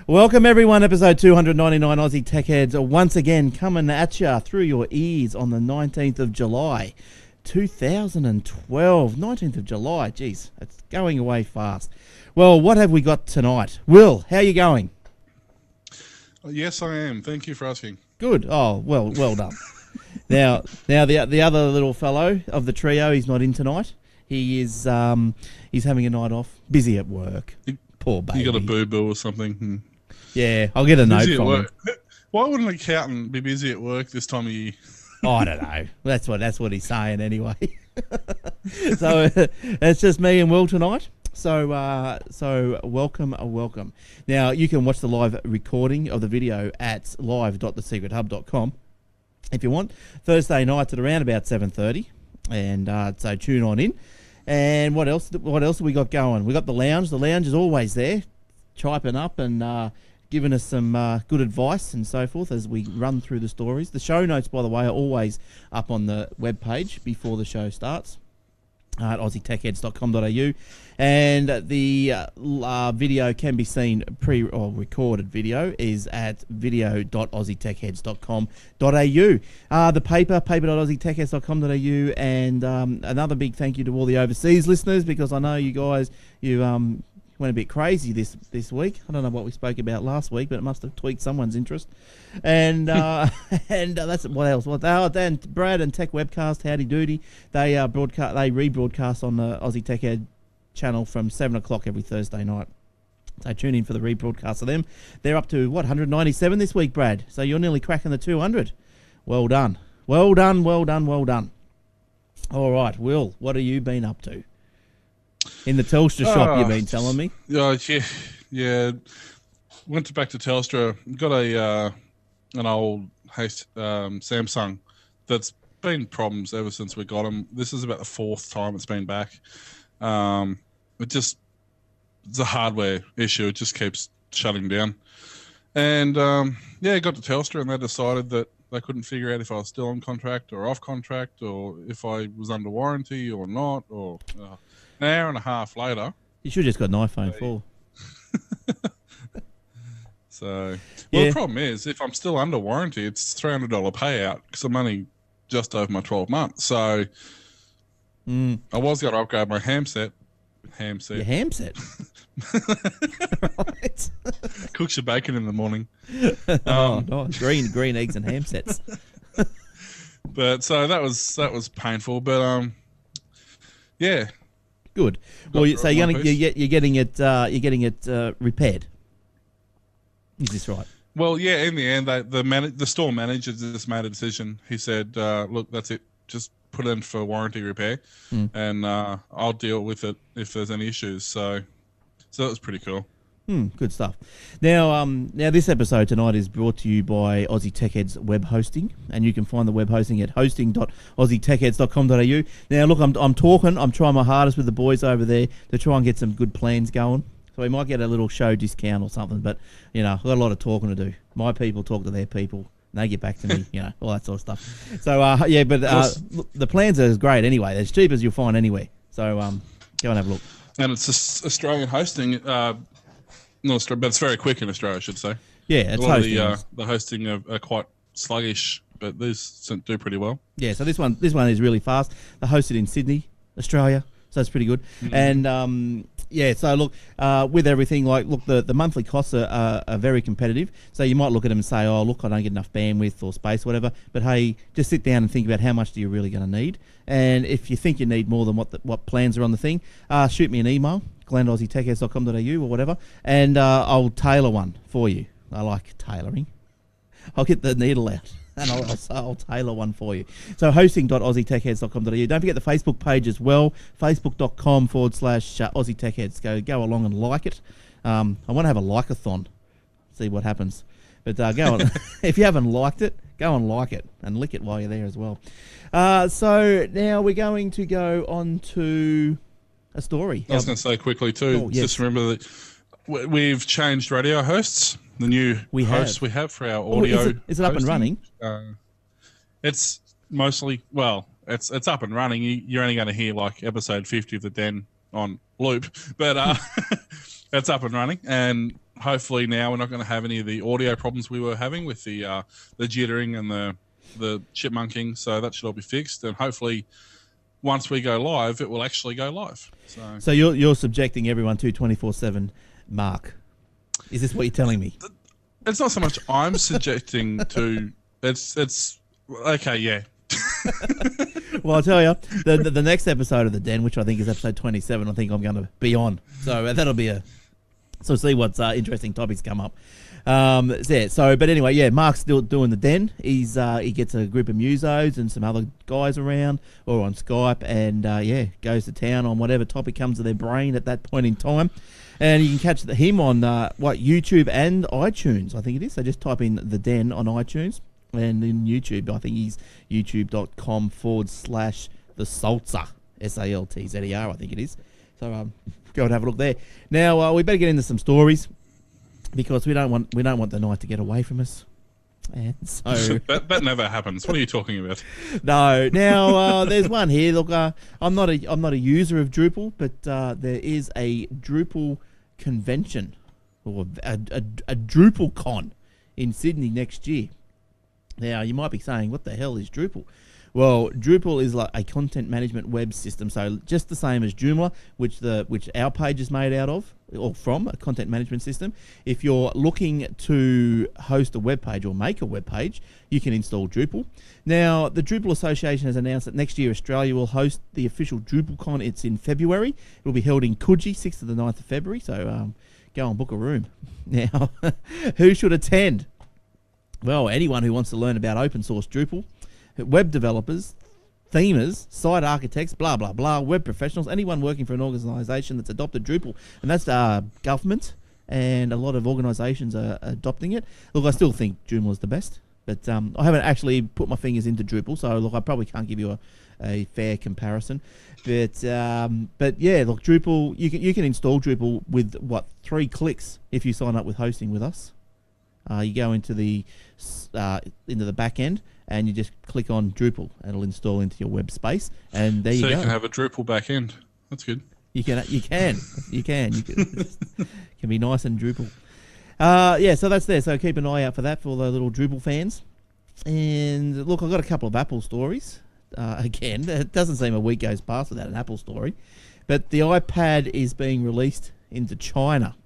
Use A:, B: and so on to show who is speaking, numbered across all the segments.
A: Welcome everyone, episode 299 Aussie Tech Heads once again coming at you through your ears on the 19th of July 2012. 19th of July, geez, it's going away fast. Well, what have we got tonight? Will, how are you going?
B: Yes, I am. Thank you for asking.
A: Good. Oh, well done. Now the other little fellow of the trio, he's not in tonight. He is he's having a night off, busy at work. Poor baby.
B: You got a boo-boo or something?
A: Yeah, I'll get a note from him.
B: Why wouldn't an accountant be busy at work this time of year?
A: Oh, I don't know. That's what he's saying anyway. So it's just me and Will tonight. So welcome. Now you can watch the live recording of the video at live.thesecrethub.com if you want. Thursday nights at around about 7:30, and so tune on in. And what else have we got going? We got the lounge. The lounge is always there, chiping up and giving us some good advice and so forth as we run through the stories. The show notes, by the way, are always up on the webpage before the show starts at aussietechheads.com.au, and the video can be seen recorded video is at video.aussietechheads.com.au. The paper.aussietechheads.com.au, and another big thank you to all the overseas listeners, because I know you guys went a bit crazy this week. I don't know what we spoke about last week, but it must have tweaked someone's interest. And and that's what else. Then Brad and Tech Webcast, Howdy Doody, they rebroadcast on the Aussie Tech Head channel from 7 o'clock every Thursday night. So tune in for the rebroadcast of them. They're up to 197 this week, Brad. So you're nearly cracking the 200. Well done. All right, Will, what have you been up to? In the Telstra shop, you've been telling me.
B: Yeah. Went back to Telstra. Got an old Samsung that's been problems ever since we got them. This is about the fourth time it's been back. It's a hardware issue. It just keeps shutting down. And got to Telstra, and they decided that they couldn't figure out if I was still on contract or off contract, or if I was under warranty or not, or. An hour and a half later,
A: you should have just got an iPhone 4.
B: The problem is, if I'm still under warranty, it's $300 payout because I'm only just over my 12 months. So I was going to upgrade my handset.
A: Your handset? Right.
B: Cooks your bacon in the morning.
A: Nice. Green eggs and hamsets.
B: But so that was painful. But yeah.
A: Good. Well, so you're getting it repaired. Is this right?
B: Well, yeah. In the end, the store manager just made a decision. He said, "Look, that's it. Just put in for warranty repair, and I'll deal with it if there's any issues." So that was pretty cool.
A: Good stuff. Now this episode tonight is brought to you by Aussie Tech Heads web hosting, and you can find the web hosting at hosting.aussietechheads.com.au. Now, look, I'm trying my hardest with the boys over there to try and get some good plans going. So we might get a little show discount or something, but I've got a lot of talking to do. My people talk to their people, and they get back to me, all that sort of stuff. So look, the plans are great anyway. They're as cheap as you'll find anywhere. So go and have a look.
B: And it's Australian hosting. Not Australia, but it's very quick in Australia, I should say.
A: Yeah, it's
B: hosting. The hosting are quite sluggish, but these do pretty well.
A: Yeah, so this one is really fast. They're hosted in Sydney, Australia, so it's pretty good. And so look, with everything, the monthly costs are very competitive. So you might look at them and say, oh, look, I don't get enough bandwidth or space, whatever. But hey, just sit down and think about how much do you really going to need. And if you think you need more than what plans are on the thing, shoot me an email, glenn@aussietechheads.com.au or whatever, and I'll tailor one for you. I like tailoring. I'll get the needle out and I'll tailor one for you. So hosting.aussietechheads.com.au. Don't forget the Facebook page as well, facebook.com/Aussie Tech Heads. Go along and like it. I want to have a like-a-thon, see what happens. But go on. If you haven't liked it, go and like it and lick it while you're there as well. So now we're going to go on to a story.
B: I was going to say quickly too, just remember that we've changed radio hosts. The new hosts we have for our audio.
A: Is it up and running?
B: It's mostly, it's up and running. You're only going to hear like episode 50 of The Den on loop, but it's up and running. And hopefully now we're not going to have any of the audio problems we were having with the jittering and the chipmunking. So that should all be fixed, and hopefully once we go live, it will actually go live.
A: So you're subjecting everyone to 24/7 Mark. Is this what you're telling me?
B: It's not so much I'm subjecting to. It's okay, yeah.
A: Well, I'll tell you, the next episode of The Den, which I think is episode 27, I think I'm going to be on. So that'll be so see what's interesting topics come up. But anyway, yeah, Mark's still doing The Den. He gets a group of musos and some other guys around or on Skype, and goes to town on whatever topic comes to their brain at that point in time. And you can catch him on YouTube and iTunes, I think it is. So just type in The Den on iTunes. And in YouTube, I think he's youtube.com/The Saltzer, SALTZER, I think it is. So go and have a look there. Now we better get into some stories because we don't want the night to get away from us. And so
B: that never happens. What are you talking about?
A: No. Now there's one here. Look, I'm not a user of Drupal, but there is a Drupal convention or a Drupal con in Sydney next year. Now, you might be saying, what the hell is Drupal? Well, Drupal is like a content management web system, so just the same as Joomla, which our page is made out of, or from, a content management system. If you're looking to host a web page or make a web page, you can install Drupal. Now, the Drupal Association has announced that next year Australia will host the official DrupalCon. It's in February. It will be held in Coogee, 6th to the 9th of February, so go and book a room. Now, who should attend? Well, anyone who wants to learn about open source Drupal, web developers, themers, site architects, blah, blah, blah, web professionals, anyone working for an organisation that's adopted Drupal. And that's government, and a lot of organisations are adopting it. Look, I still think Joomla is the best, but I haven't actually put my fingers into Drupal, so look, I probably can't give you a fair comparison. But yeah, look, Drupal, you can install Drupal with, 3 clicks if you sign up with hosting with us. You go into the back end and you just click on Drupal and it'll install into your web space, and there you go.
B: So you can have a Drupal back end. That's good. You can.
A: It can be nice and Drupal. So that's there. So keep an eye out for that for the little Drupal fans. And look, I've got a couple of Apple stories. Again, it doesn't seem a week goes past without an Apple story. But the iPad is being released into China.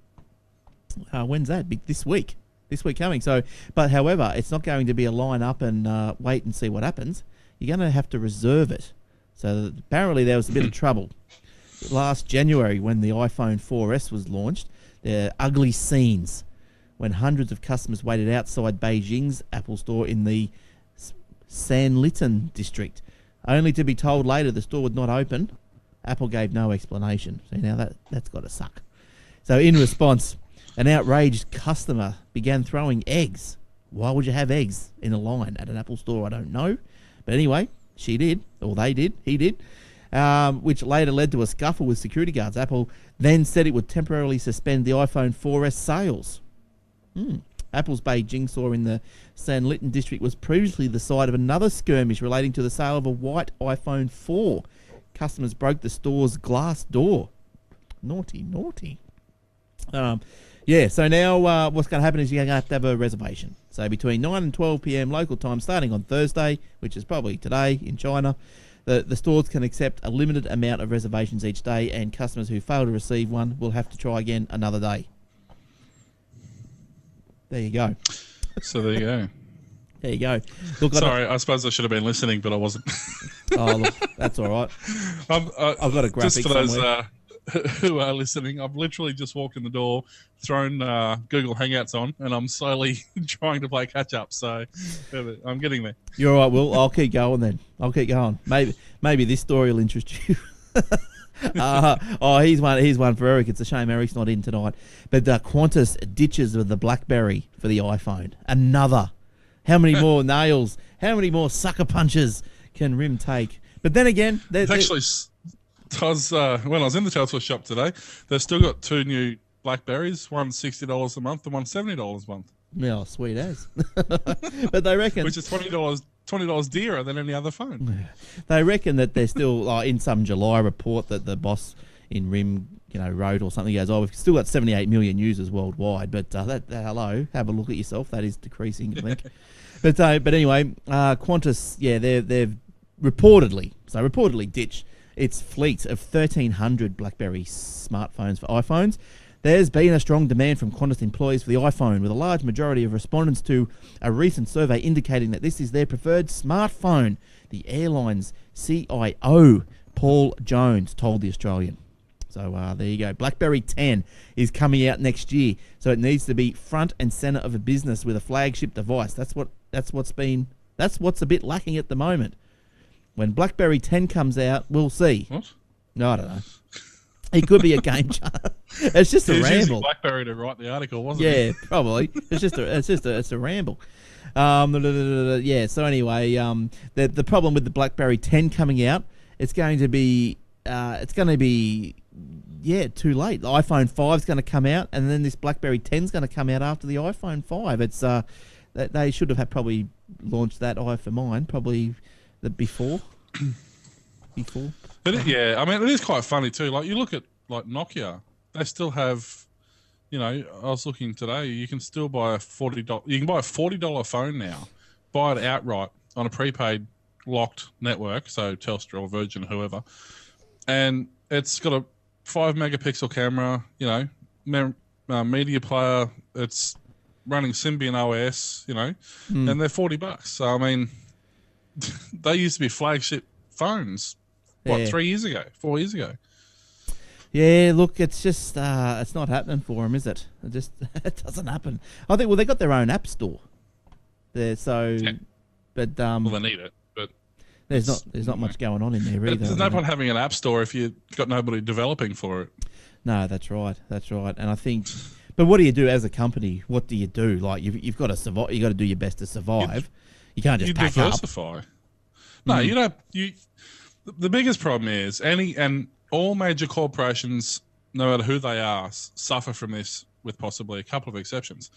A: When's that? This week. This week coming. So, but however, it's not going to be a line up and wait and see what happens. You're going to have to reserve it. So apparently there was a bit of trouble last January when the iPhone 4S was launched. There are ugly scenes when hundreds of customers waited outside Beijing's Apple store in the Sanlitun district, only to be told later the store would not open. Apple gave no explanation. So now that's got to suck. So in response, an outraged customer began throwing eggs. Why would you have eggs in a line at an Apple store? I don't know. But anyway, she did, or they did, he did, which later led to a scuffle with security guards. Apple then said it would temporarily suspend the iPhone 4S sales. Apple's Beijing store in the Sanlitun district was previously the site of another skirmish relating to the sale of a white iPhone 4. Customers broke the store's glass door. Naughty, naughty. So now what's going to happen is you're going to have a reservation. So between 9 and 12 p.m. local time, starting on Thursday, which is probably today in China, the stores can accept a limited amount of reservations each day, and customers who fail to receive one will have to try again another day. There you go.
B: So there you go.
A: There you go. Look,
B: sorry, I suppose I should have been listening, but I wasn't.
A: Oh, look, that's all right. I've got a graphic
B: just for
A: somewhere.
B: Those who are listening, I've literally just walked in the door, thrown Google Hangouts on, and I'm slowly trying to play catch up. So I'm getting there.
A: You're all right, Will. I'll keep going then. I'll keep going. Maybe this story will interest you. Here's one for Eric. It's a shame Eric's not in tonight. But Qantas ditches the BlackBerry for the iPhone. Another. How many more nails? How many more sucker punches can RIM take? But then again,
B: it's actually. When I was in the Telford shop today, they've still got 2 new BlackBerries. One's $60 a month and one's $70 a month.
A: Yeah, sweet as. But they reckon,
B: which is $20 dearer than any other phone.
A: They reckon that they're still in some July report that the boss in RIM wrote or something. He goes, we've still got 78 million users worldwide, but hello, have a look at yourself. That is decreasing, I think. But anyway, Qantas, they've reportedly ditched its fleet of 1,300 BlackBerry smartphones for iPhones. There's been a strong demand from Qantas employees for the iPhone, with a large majority of respondents to a recent survey indicating that this is their preferred smartphone. The airline's CIO, Paul Jones, told The Australian. So there you go. BlackBerry 10 is coming out next year, so it needs to be front and center of a business with a flagship device. That's what's a bit lacking at the moment. When BlackBerry 10 comes out, we'll see.
B: What?
A: No, I don't know. It could be a game changer. It's just a ramble.
B: Using BlackBerry to write the article, wasn't it?
A: Yeah, probably. It's a ramble. Yeah. So anyway, the problem with the BlackBerry 10 coming out, it's going to be too late. The iPhone 5 is going to come out, and then this BlackBerry 10 is going to come out after the iPhone 5. It's they should have probably launched that for mine probably before.
B: Yeah, I mean, it is quite funny too. Like, you look at Nokia, they still have, I was looking today, you can still buy a $40 phone now, buy it outright on a prepaid locked network, so Telstra or Virgin or whoever, and it's got a 5 megapixel camera, media player, it's running Symbian OS, and they're $40. So I mean, they used to be flagship phones. 3 years ago, 4 years ago?
A: Yeah, look, it's just it's not happening for them, is it? It doesn't happen. I think they got their own app store there, so but
B: well, they need it, but
A: there's not much going on in there either.
B: There's no point having an app store if you've got nobody developing for it.
A: No, that's right, and I think. But what do you do as a company? What do you do? Like, you've got to survive. You got to do your best to survive. You can't just pack
B: diversify.
A: up.
B: No, you don't. The biggest problem is all major corporations, no matter who they are, suffer from this, with possibly a couple of exceptions.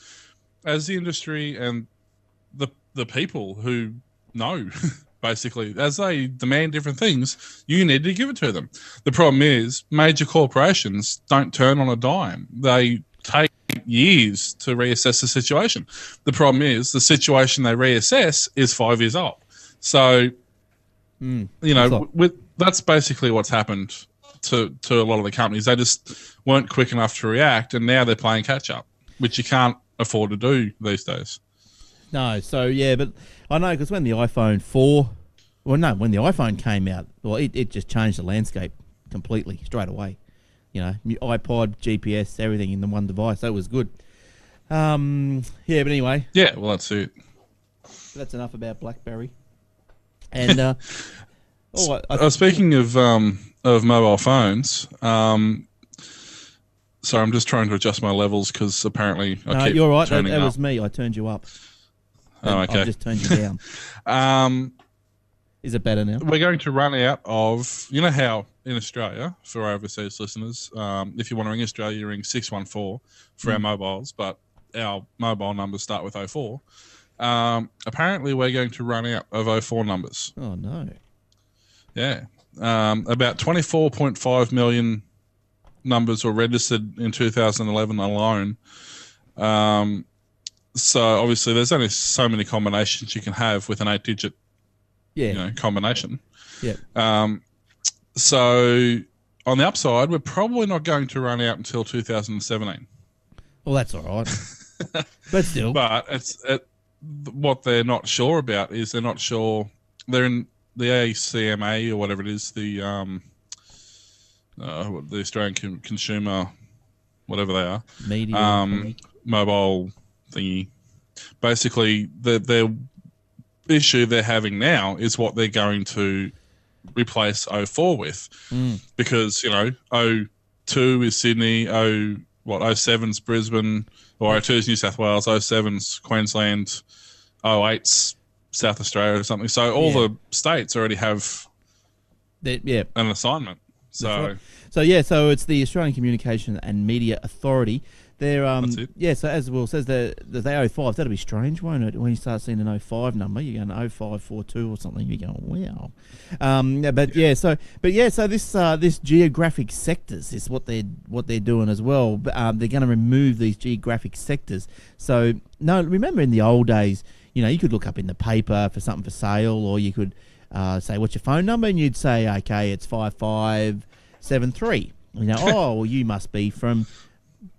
B: As the industry and the people who know, basically, as they demand different things, you need to give it to them. The problem is major corporations don't turn on a dime. They take years to reassess the situation. The problem is the situation they reassess is 5 years old. So, that's basically what's happened to a lot of the companies. They just weren't quick enough to react, and now they're playing catch up, which you can't afford to do these days.
A: No, so but I know, because when the iPhone came out, it just changed the landscape completely straight away. iPod, GPS, everything in the one device. That was good. But anyway.
B: Yeah, well, that's it.
A: That's enough about BlackBerry. And
B: speaking of mobile phones, sorry, I'm just trying to adjust my levels because apparently I keep
A: you're right.
B: turning
A: that
B: up.
A: was me. I turned you up.
B: Oh, okay.
A: I just turned you down. Is it better now?
B: We're going to run out of, how in Australia, for our overseas listeners, if you want to ring Australia, you ring 614 for our mobiles, but our mobile numbers start with 04. Apparently, we're going to run out of 04 numbers.
A: Oh, no.
B: Yeah. About 24.5 million numbers were registered in 2011 alone. So, obviously, there's only so many combinations you can have with an 8-digit combination.
A: Yeah.
B: So, on the upside, we're probably not going to run out until 2017.
A: Well, that's all right. But still.
B: But what they're not sure about is they're not sure. They're in the ACMA or whatever it is, the Australian Consumer, whatever they are,
A: media
B: mobile thingy. Basically, the issue they're having now is what they're going to replace 04 with, because 02 is Sydney, 07's Brisbane, or 02's New South Wales, 07's Queensland, 08's South Australia or something. So all the states already have an assignment. So
A: right. So it's the Australian Communication and Media Authority they're
B: That's it.
A: yeah. So as Will says, the 05s. That'll be strange, won't it? When you start seeing an 05 number, you're going 0542 or something. You're going wow. So this geographic sectors is what they're doing as well. They're going to remove these geographic sectors. So no, remember in the old days, you could look up in the paper for something for sale, or you could say what's your phone number, and you'd say okay, it's 5573. Oh, well, you must be from,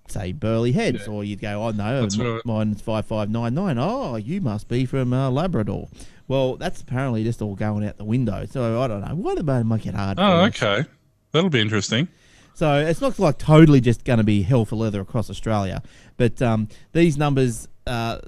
A: say, Burleigh Heads, or you'd go, oh no,
B: right.
A: mine's 5599. Oh, you must be from Labrador. Well, that's apparently just all going out the window. So I don't know. Why do they make it hard?
B: Oh, okay, that'll be interesting.
A: So it's not like totally just going to be hell for leather across Australia, but these numbers.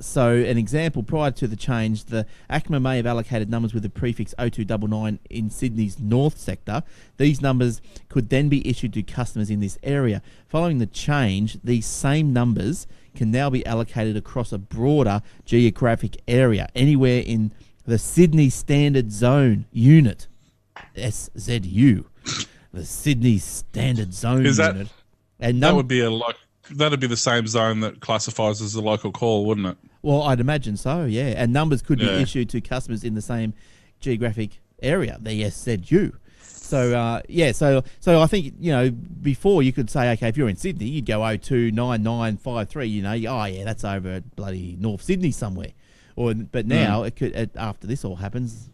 A: So an example, prior to the change, the ACMA may have allocated numbers with the prefix 0299 in Sydney's north sector. These numbers could then be issued to customers in this area. Following the change, these same numbers can now be allocated across a broader geographic area, anywhere in the Sydney Standard Zone Unit, SZU, the Sydney Standard Zone Unit. And
B: that would be that'd be the same zone that classifies as a local call, wouldn't it?
A: Well, I'd imagine so, yeah. And numbers could be issued to customers in the same geographic area, the SZU. So, so I think, before you could say, okay, if you're in Sydney, you'd go 029953, oh, yeah, that's over at bloody North Sydney somewhere. But now, it could after this all happens,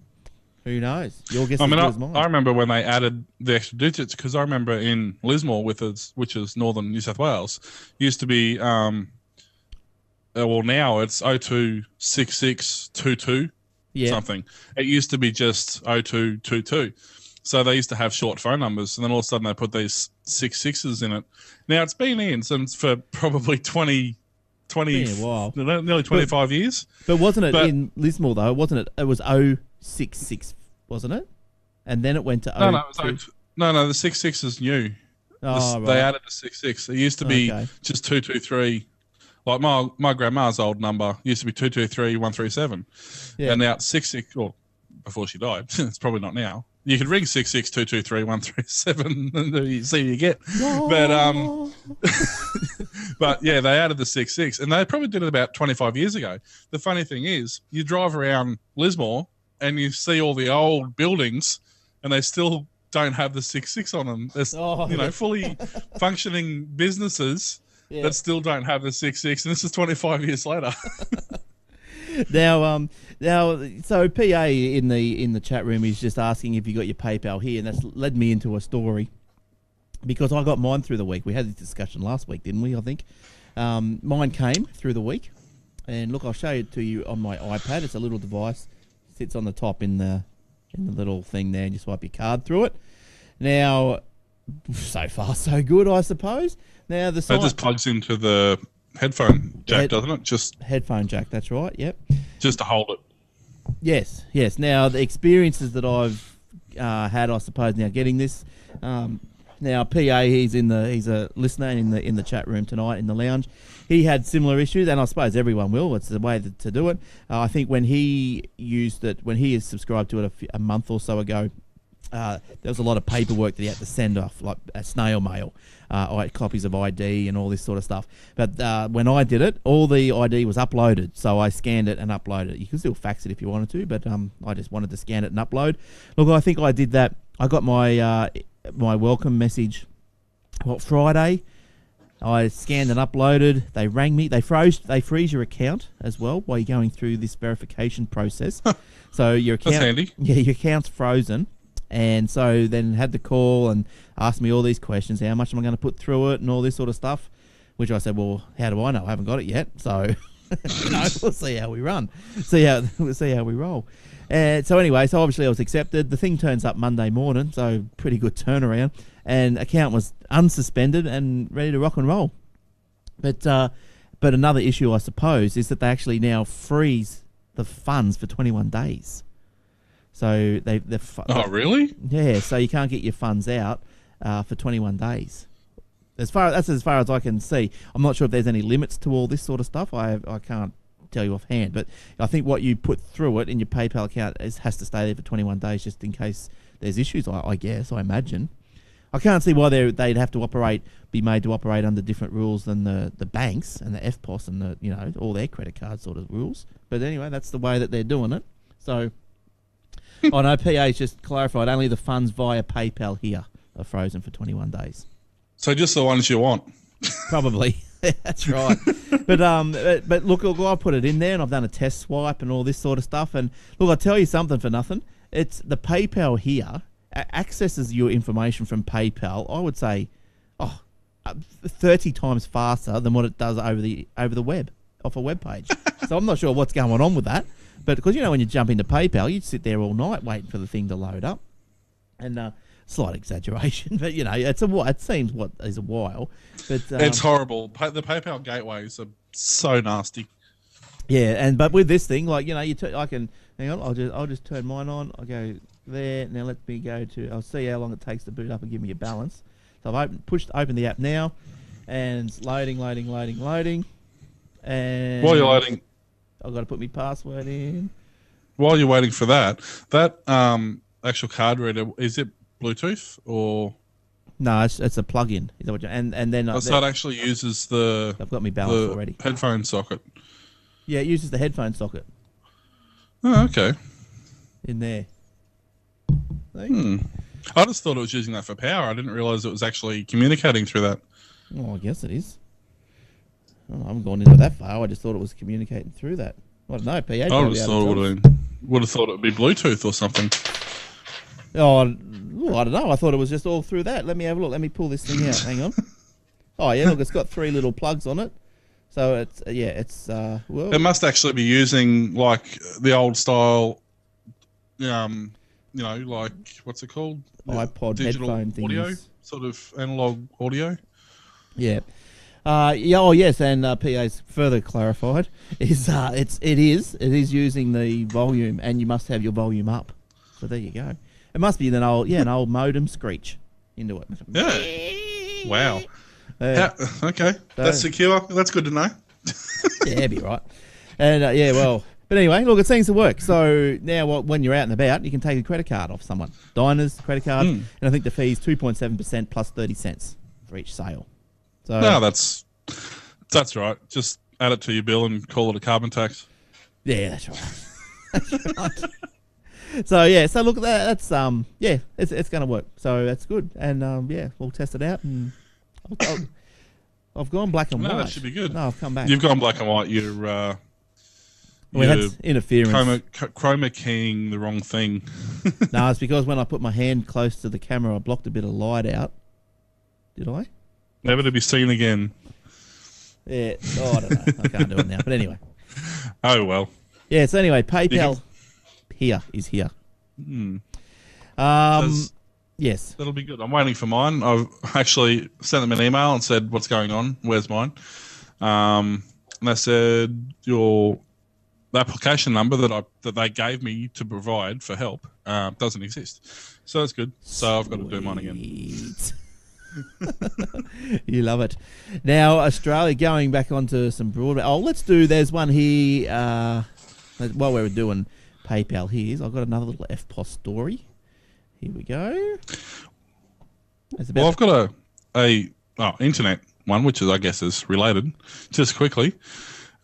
A: who knows? Your guess is as good as mine.
B: I remember when they added the extra digits, because I remember in Lismore, which is northern New South Wales, used to be, now it's 026622 something. It used to be just 0222. So they used to have short phone numbers, and then all of a sudden they put these 66s in it. Now, it's been in since for probably 20 nearly 25 years.
A: But wasn't it in Lismore, though? Wasn't it? It was 066, wasn't it? And then it went to
B: No, the 66 is new.
A: Oh, right.
B: They added the 66. It used to be just 223. Like my grandma's old number used to be 223137. Yeah. And now it's 66, or before she died. It's probably not now. You could ring 66223137 and you see what you get. No. But yeah, they added the 66, and they probably did it about 25 years ago. The funny thing is, you drive around Lismore and you see all the old buildings, and they still don't have the 66 on them. There's fully functioning businesses that still don't have the 66, and this is 25 years later.
A: Now, so PA in the chat room is just asking if you got your PayPal here, and that's led me into a story, because I got mine through the week. We had this discussion last week, didn't we? I think mine came through the week, and look, I'll show it to you on my iPad. It's a little device, sits on the top in the little thing there, and you swipe your card through it. Now, so far so good, I suppose. Now the
B: that just plugs into the headphone jack, doesn't it? Just
A: headphone jack. That's right. Yep.
B: Just to hold it.
A: Yes. Now the experiences that I've had, I suppose, now getting this. Now PA, he's a listener in the chat room tonight in the lounge. He had similar issues, and I suppose everyone will. It's the way to do it. I think when he used it, when he is subscribed to it a month or so ago, there was a lot of paperwork that he had to send off, like a snail mail, copies of ID and all this sort of stuff. But when I did it, all the ID was uploaded, so I scanned it and uploaded it. You can still fax it if you wanted to, but I just wanted to scan it and upload. Look, I think I did that. I got my my welcome message, Friday. I scanned and uploaded. They rang me. They freeze your account as well while you're going through this verification process. So your account,
B: that's handy.
A: Yeah, your account's frozen. And so then had the call and asked me all these questions. How much am I going to put through it and all this sort of stuff? Which I said, well, how do I know? I haven't got it yet. So we'll see how we run. We'll see how we roll. So anyway, so obviously I was accepted. The thing turns up Monday morning, so pretty good turnaround. And account was unsuspended and ready to rock and roll. But another issue, I suppose, is that they actually now freeze the funds for 21 days. So
B: oh, really?
A: Yeah. So you can't get your funds out for 21 days. That's as far as I can see. I'm not sure if there's any limits to all this sort of stuff. I can't tell you offhand, but I think what you put through it in your PayPal account has to stay there for 21 days, just in case there's issues. I guess. I imagine. I can't see why they'd have to be made to operate under different rules than the banks and the FPOS and the all their credit card sort of rules. But anyway, that's the way that they're doing it. So, I know PA's just clarified only the funds via PayPal here are frozen for 21 days.
B: So just the ones you want.
A: Probably. That's right. But look, I put it in there and I've done a test swipe and all this sort of stuff. And look, I'll tell you something for nothing. It's the PayPal here accesses your information from PayPal, I would say, 30 times faster than what it does over the web, off a web page. So I'm not sure what's going on with that. But because, when you jump into PayPal, you'd sit there all night waiting for the thing to load up. And slight exaggeration, but, it seems what is a while. But
B: it's horrible. The PayPal gateways are so nasty.
A: Yeah, but with this thing, like, I can, hang on, I'll just turn mine on. I'll go there. Now let me go to, I'll see how long it takes to boot up and give me a balance. So I've open the app now, and it's loading. And
B: while you're loading,
A: I've got to put my password in.
B: While you're waiting for that actual card reader, is it Bluetooth or?
A: No, it's a plug-in. Is that what and then
B: so it actually uses the.
A: I've got my balance already.
B: Headphone socket.
A: Yeah, it uses the headphone socket.
B: Oh, okay.
A: In there.
B: I just thought it was using that for power. I didn't realise it was actually communicating through that.
A: Oh, I guess it is. Oh, I haven't gone into that far. I just thought it was communicating through that. I don't know. PA.
B: I just thought would have thought it would be Bluetooth or something.
A: Oh, I don't know. I thought it was just all through that. Let me have a look. Let me pull this thing out. Hang on. Oh yeah, look, it's got 3 little plugs on it. So it's well.
B: It must actually be using like the old style, like what's it called?
A: iPod
B: digital
A: headphone
B: audio,
A: things.
B: sort of analog audio.
A: Yeah. Yes, and PA's further clarified is it is using the volume, and you must have your volume up. So there you go. It must be an old modem screech into it.
B: Yeah. Wow. Okay. That's secure. That's good to know.
A: Yeah, it'd be right. And but anyway, look, it seems to work. So now when you're out and about, you can take a credit card off someone. Diners, credit card, and I think the fee is 2.7% plus 30 cents for each sale. So
B: no, that's right. Just add it to your bill and call it a carbon tax.
A: Yeah, that's right. That's right. So look, that's it's going to work. So that's good, and we'll test it out. And I've gone black and white.
B: No, that should be good.
A: No, I've come back.
B: You've gone black and white.
A: That's interference.
B: Chroma keying the wrong thing.
A: No, it's because when I put my hand close to the camera, I blocked a bit of light out. Did I?
B: Never to be seen again.
A: Yeah. Oh, I don't know. I can't do it now. But anyway.
B: Oh well.
A: Yeah. So anyway, PayPal is here. Yes.
B: That'll be good. I'm waiting for mine. I've actually sent them an email and said, "What's going on? Where's mine?" And they said the application number that they gave me to provide for help doesn't exist. So that's good. So I've got to do mine again.
A: You love it. Now, Australia, going back onto some broadband. There's one here. While we were doing PayPal here, I've got another little FPOS story. Here we go.
B: I've got a internet one, which I guess is related. Just quickly,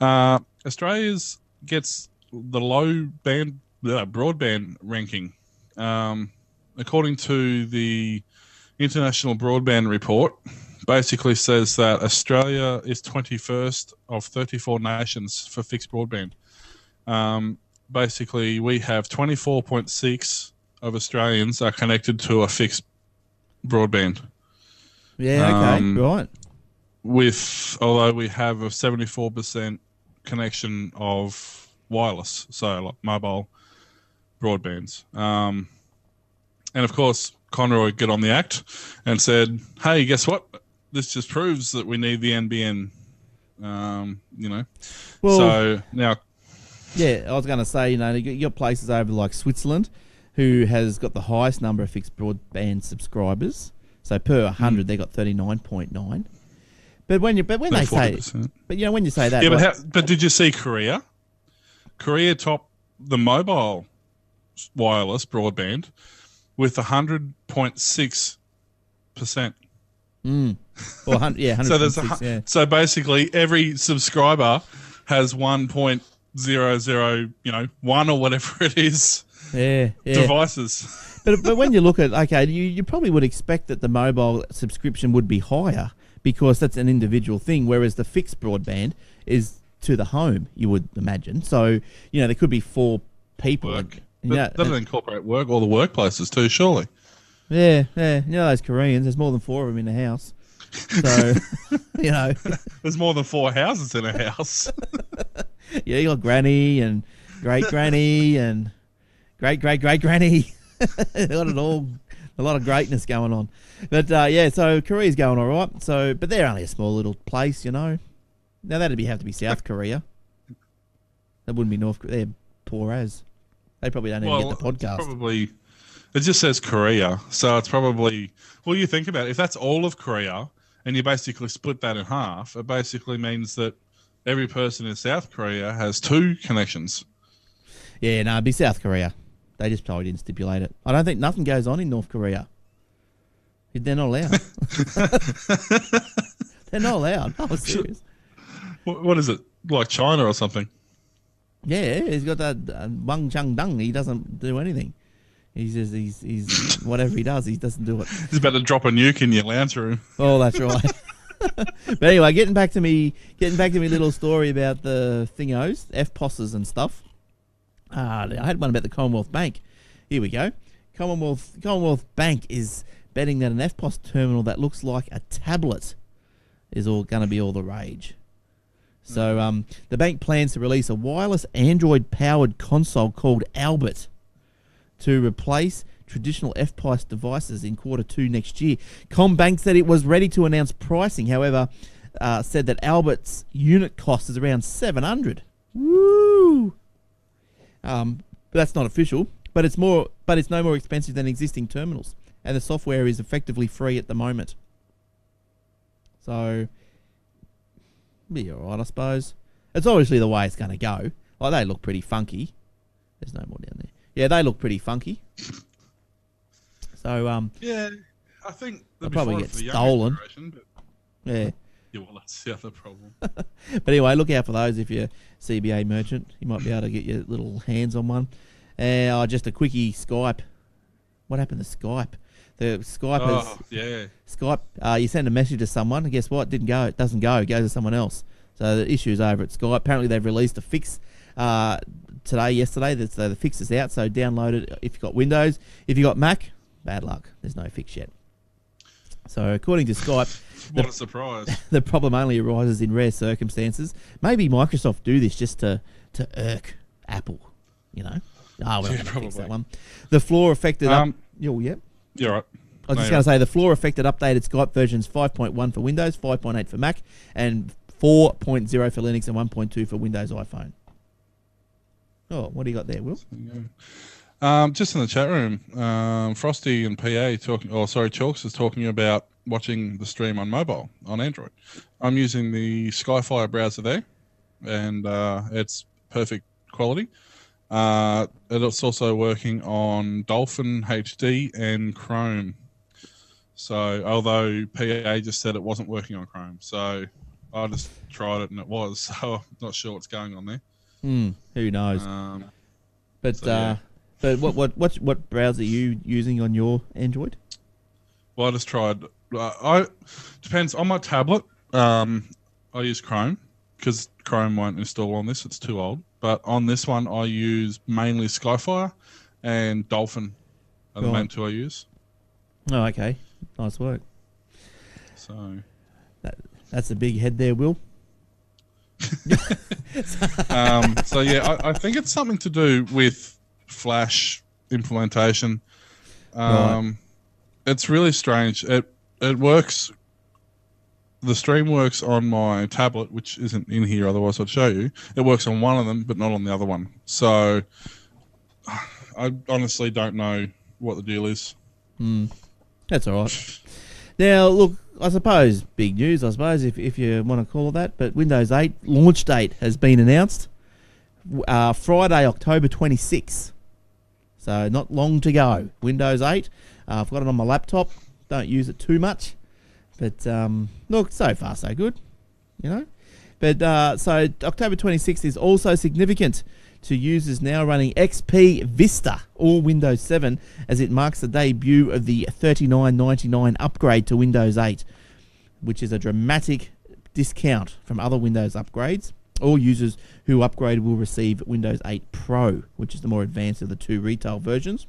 B: Australia's gets the low band broadband ranking, according to the International Broadband Report. Basically says that Australia is 21st of 34 nations for fixed broadband. Basically, we have 24.6 of Australians are connected to a fixed broadband.
A: Yeah, okay, right.
B: Although we have a 74% connection of wireless, so like mobile broadbands. And of course, Conroy got on the act and said, "Hey, guess what? This just proves that we need the NBN."
A: Well,
B: so now,
A: yeah, I was going to say, you got places over like Switzerland, who has got the highest number of fixed broadband subscribers. So per 100, they got 39.9. But when you say that,
B: yeah, but did you see Korea? Korea topped the mobile wireless broadband with 100.6%
A: Or 100,
B: So there's
A: 106, yeah.
B: so basically every subscriber has 1.00, 1 or whatever it is.
A: Yeah.
B: Devices.
A: But when you look at, okay, you probably would expect that the mobile subscription would be higher because that's an individual thing, whereas the fixed broadband is to the home, you would imagine. So, there could be 4 people.
B: Work. That'll incorporate work, all the workplaces too, surely.
A: Yeah. Those Koreans, there's more than 4 of them in the house. So,
B: There's more than 4 houses in a house.
A: Yeah, you got granny and great granny and great granny. Got it all, a lot of greatness going on. But so Korea's going all right. So, but they're only a small little place, Now that'd have to be South Korea. That wouldn't be North Korea. They're poor as. They probably don't even get the podcast.
B: It just says Korea, so it's probably. Well, you think about it. If that's all of Korea, and you basically split that in half, it basically means that every person in South Korea has 2 connections.
A: Yeah, no, it'd be South Korea. They just probably didn't stipulate it. I don't think nothing goes on in North Korea. They're not allowed. They're not allowed. I was serious.
B: What is it? Like China or something?
A: Yeah, he's got that Wang Chang Dung. He doesn't do anything. He's whatever he does, he doesn't do it.
B: He's about to drop a nuke in your lounge room.
A: Oh, that's right. But anyway, getting back to me little story about the thingos, FPOSs and stuff. I had one about the Commonwealth Bank. Here we go. Commonwealth Bank is betting that an FPOS terminal that looks like a tablet is all going to be all the rage. So the bank plans to release a wireless Android-powered console called Albert to replace traditional FPOS devices in Q2 next year. Combank said it was ready to announce pricing, however, said that Albert's unit cost is around $700. Woo! That's not official, but it's no more expensive than existing terminals, and the software is effectively free at the moment. So, be alright, I suppose. It's obviously the way it's going to go. Like, they look pretty funky. There's no more down there. Yeah, they look pretty funky. So,
B: yeah, I think
A: they'll probably get stolen. Yeah.
B: Yeah, well, that's the other problem.
A: But anyway, look out for those if you're a CBA merchant. You might be able to get your little hands on one. Just a quickie, Skype. What happened to Skype? The Skype Skype, you send a message to someone, and guess what? It doesn't go. It goes to someone else. So the issue's over at Skype. Apparently they've released a fix yesterday. So the fix is out, so download it if you've got Windows. If you've got Mac, bad luck. There's no fix yet. So according to Skype...
B: What a surprise.
A: The problem only arises in rare circumstances. Maybe Microsoft do this just to irk Apple, we're not going to fix that one. The flaw affected...
B: You're right.
A: I was just going to say, the flaw affected updated Skype versions 5.1 for Windows, 5.8 for Mac, and 4.0 for Linux, and 1.2 for Windows iPhone. Oh, what do you got there, Will?
B: Just in the chat room, Frosty and PA Chalks is talking about watching the stream on mobile, on Android. I'm using the Skyfire browser there, and it's perfect quality. It's also working on Dolphin HD and Chrome. So, although PA just said it wasn't working on Chrome, so I just tried it and it was. So I'm not sure what's going on there.
A: Who knows? But what browser are you using on your Android?
B: Well, I just tried. Depends on my tablet. I use Chrome because Chrome won't install on this; it's too old. But on this one, I use mainly Skyfire and Dolphin are the main 2 I use.
A: Oh, okay, nice work.
B: So
A: that's a big head there, Will.
B: So yeah, I think it's something to do with Flash implementation.
A: Right.
B: It's really strange. It works. The stream works on my tablet, which isn't in here, otherwise I'd show you. It works on one of them, but not on the other one. So I honestly don't know what the deal is.
A: That's all right. Now, look, I suppose, big news, if you want to call it that, but Windows 8 launch date has been announced. Friday, October 26th. So not long to go. Windows 8. I've got it on my laptop. don't use it too much. But look, so far so good, you know. But so October 26th is also significant to users now running XP Vista or Windows 7, as it marks the debut of the $39.99 upgrade to Windows 8, which is a dramatic discount from other Windows upgrades. All users who upgrade will receive Windows 8 Pro, which is the more advanced of the two retail versions.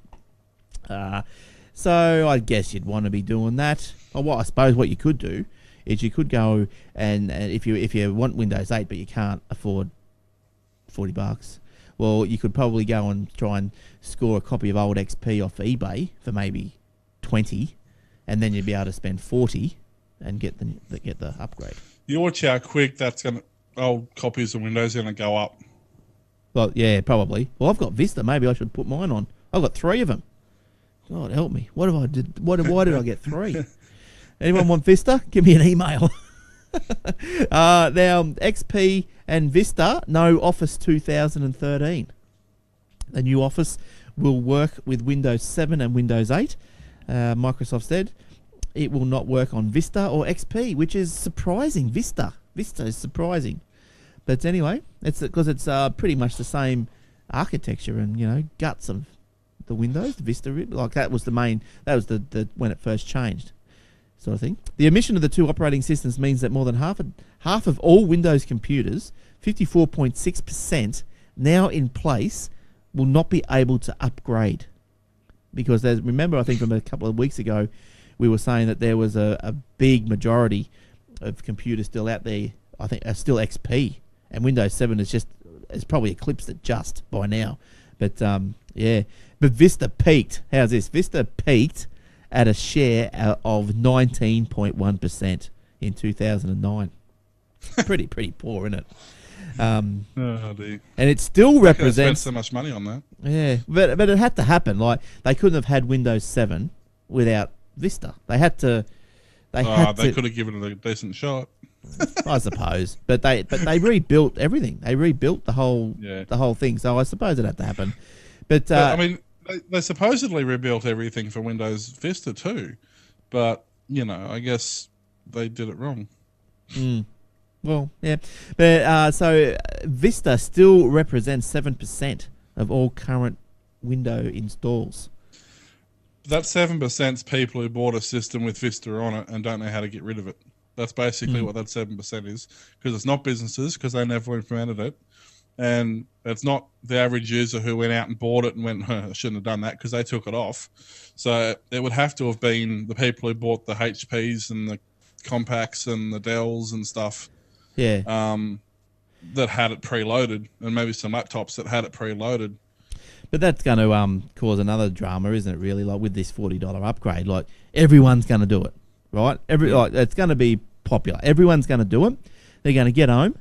A: So I guess you'd want to be doing that. Or what I suppose what you could do is you could go and if you want Windows 8 but you can't afford $40, well, you could probably go and try and score a copy of old XP off eBay for maybe 20, and then you'd be able to spend 40 and get the upgrade.
B: You watch how quick old copies of Windows are going to go up.
A: Well, yeah, probably. Well, I've got Vista. Maybe I should put mine on. I've got 3 of them. God help me. What have I did? Why did I get 3? Anyone want Vista? Give me an email. Now, XP and Vista, no Office 2013. The new Office will work with Windows 7 and Windows 8. Microsoft said it will not work on Vista or XP, which is surprising. Vista is surprising. But anyway, it's because it's pretty much the same architecture and, you know, guts of the Windows, the Vista. Like that was the when it first changed. Sort of thing. The omission of the two operating systems means that more than half of all Windows computers, 54.6%, now in place, will not be able to upgrade. Because remember, I think from a couple of weeks ago, we were saying that there was a big majority of computers still out there, I think, are still XP, and Windows 7 has probably eclipsed it just by now. But yeah, but Vista peaked. How's this? Vista peaked at a share of 19.1% in 2009. Pretty poor, isn't it?
B: Dear.
A: And it still represents
B: so much money on that.
A: Yeah, but it had to happen. Like they couldn't have had Windows 7 without Vista. They had to. They
B: could have given it a decent shot.
A: I suppose, but they rebuilt everything. They rebuilt the whole thing. So I suppose it had to happen. But
B: I mean, they supposedly rebuilt everything for Windows Vista too, but you know, I guess they did it wrong.
A: Well, yeah, but so Vista still represents 7% of all current Window installs.
B: That 7% is people who bought a system with Vista on it and don't know how to get rid of it. That's basically what that 7% is, because it's not businesses, because they never implemented it, and it's not the average user who went out and bought it and went, I shouldn't have done that, because they took it off. So it would have to have been the people who bought the HPs and the Compacts and the Dells and stuff.
A: Yeah.
B: That had it preloaded, and maybe some laptops that had it preloaded.
A: But that's going to cause another drama, isn't it? Really, like with this $40 upgrade, like everyone's going to do it, right? It's going to be popular. Everyone's going to do it. They're going to get home.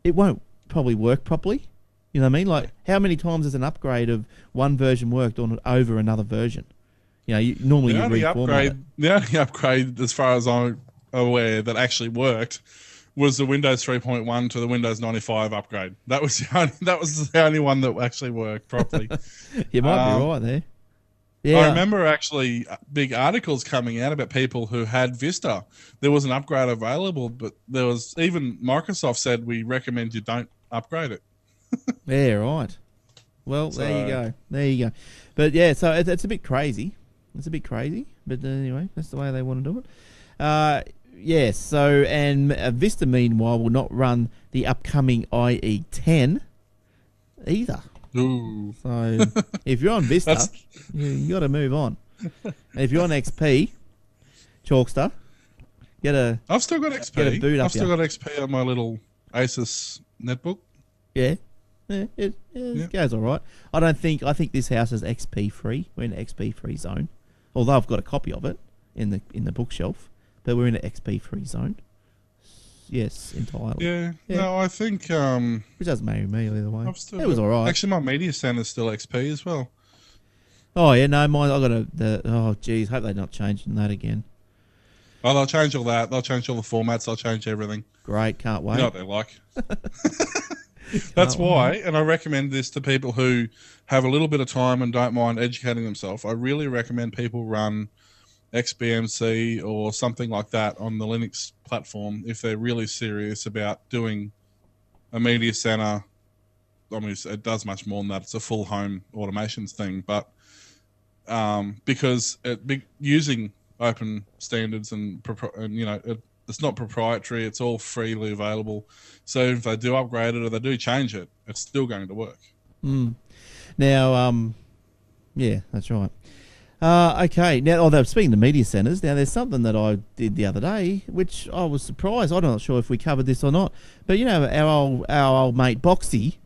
A: It won't probably work properly. You know what I mean? Like how many times has an upgrade of one version worked over another version? You know, normally you reformat it.
B: The only upgrade, as far as I'm aware, that actually worked was the Windows 3.1 to the Windows 95 upgrade. That was the only one that actually worked properly.
A: You might be right there. Yeah.
B: I remember actually big articles coming out about people who had Vista. There was an upgrade available, but there was even Microsoft said we recommend you don't upgrade it.
A: Yeah, right. Well, there you go. But yeah, so it's a bit crazy. But anyway, that's the way they want to do it. Yes, so, and Vista, meanwhile, will not run the upcoming IE10 either.
B: Ooh.
A: So, if you're on Vista, you got to move on. And if you're on XP, Chalkster,
B: I've still got XP.
A: Get a boot up.
B: I've still got XP on my little Asus netbook.
A: Yeah. It goes all right. I think this house is XP free. We're in an XP free zone. Although I've got a copy of it in the bookshelf. But we're in an XP free zone. Yes, entirely.
B: Yeah. No, I think
A: which doesn't matter to me either way. It was all right.
B: Actually, my media center's still XP as well.
A: Oh yeah, no, mine. I got oh geez, hope they're not changing that again.
B: Oh, they'll change all that. They'll change all the formats. They'll change everything.
A: Great, can't wait.
B: You know what they're like. That's why, and I recommend this to people who have a little bit of time and don't mind educating themselves. I really recommend people run XBMC or something like that on the Linux platform if they're really serious about doing a media center. I mean, it does much more than that. It's a full home automations thing, but because using open standards and it's not proprietary. It's all freely available. So if they do upgrade it or they do change it, it's still going to work.
A: Now, yeah, that's right. Okay. Now, speaking of media centers, now there's something that I did the other day, which I was surprised. I'm not sure if we covered this or not, but our old mate Boxy.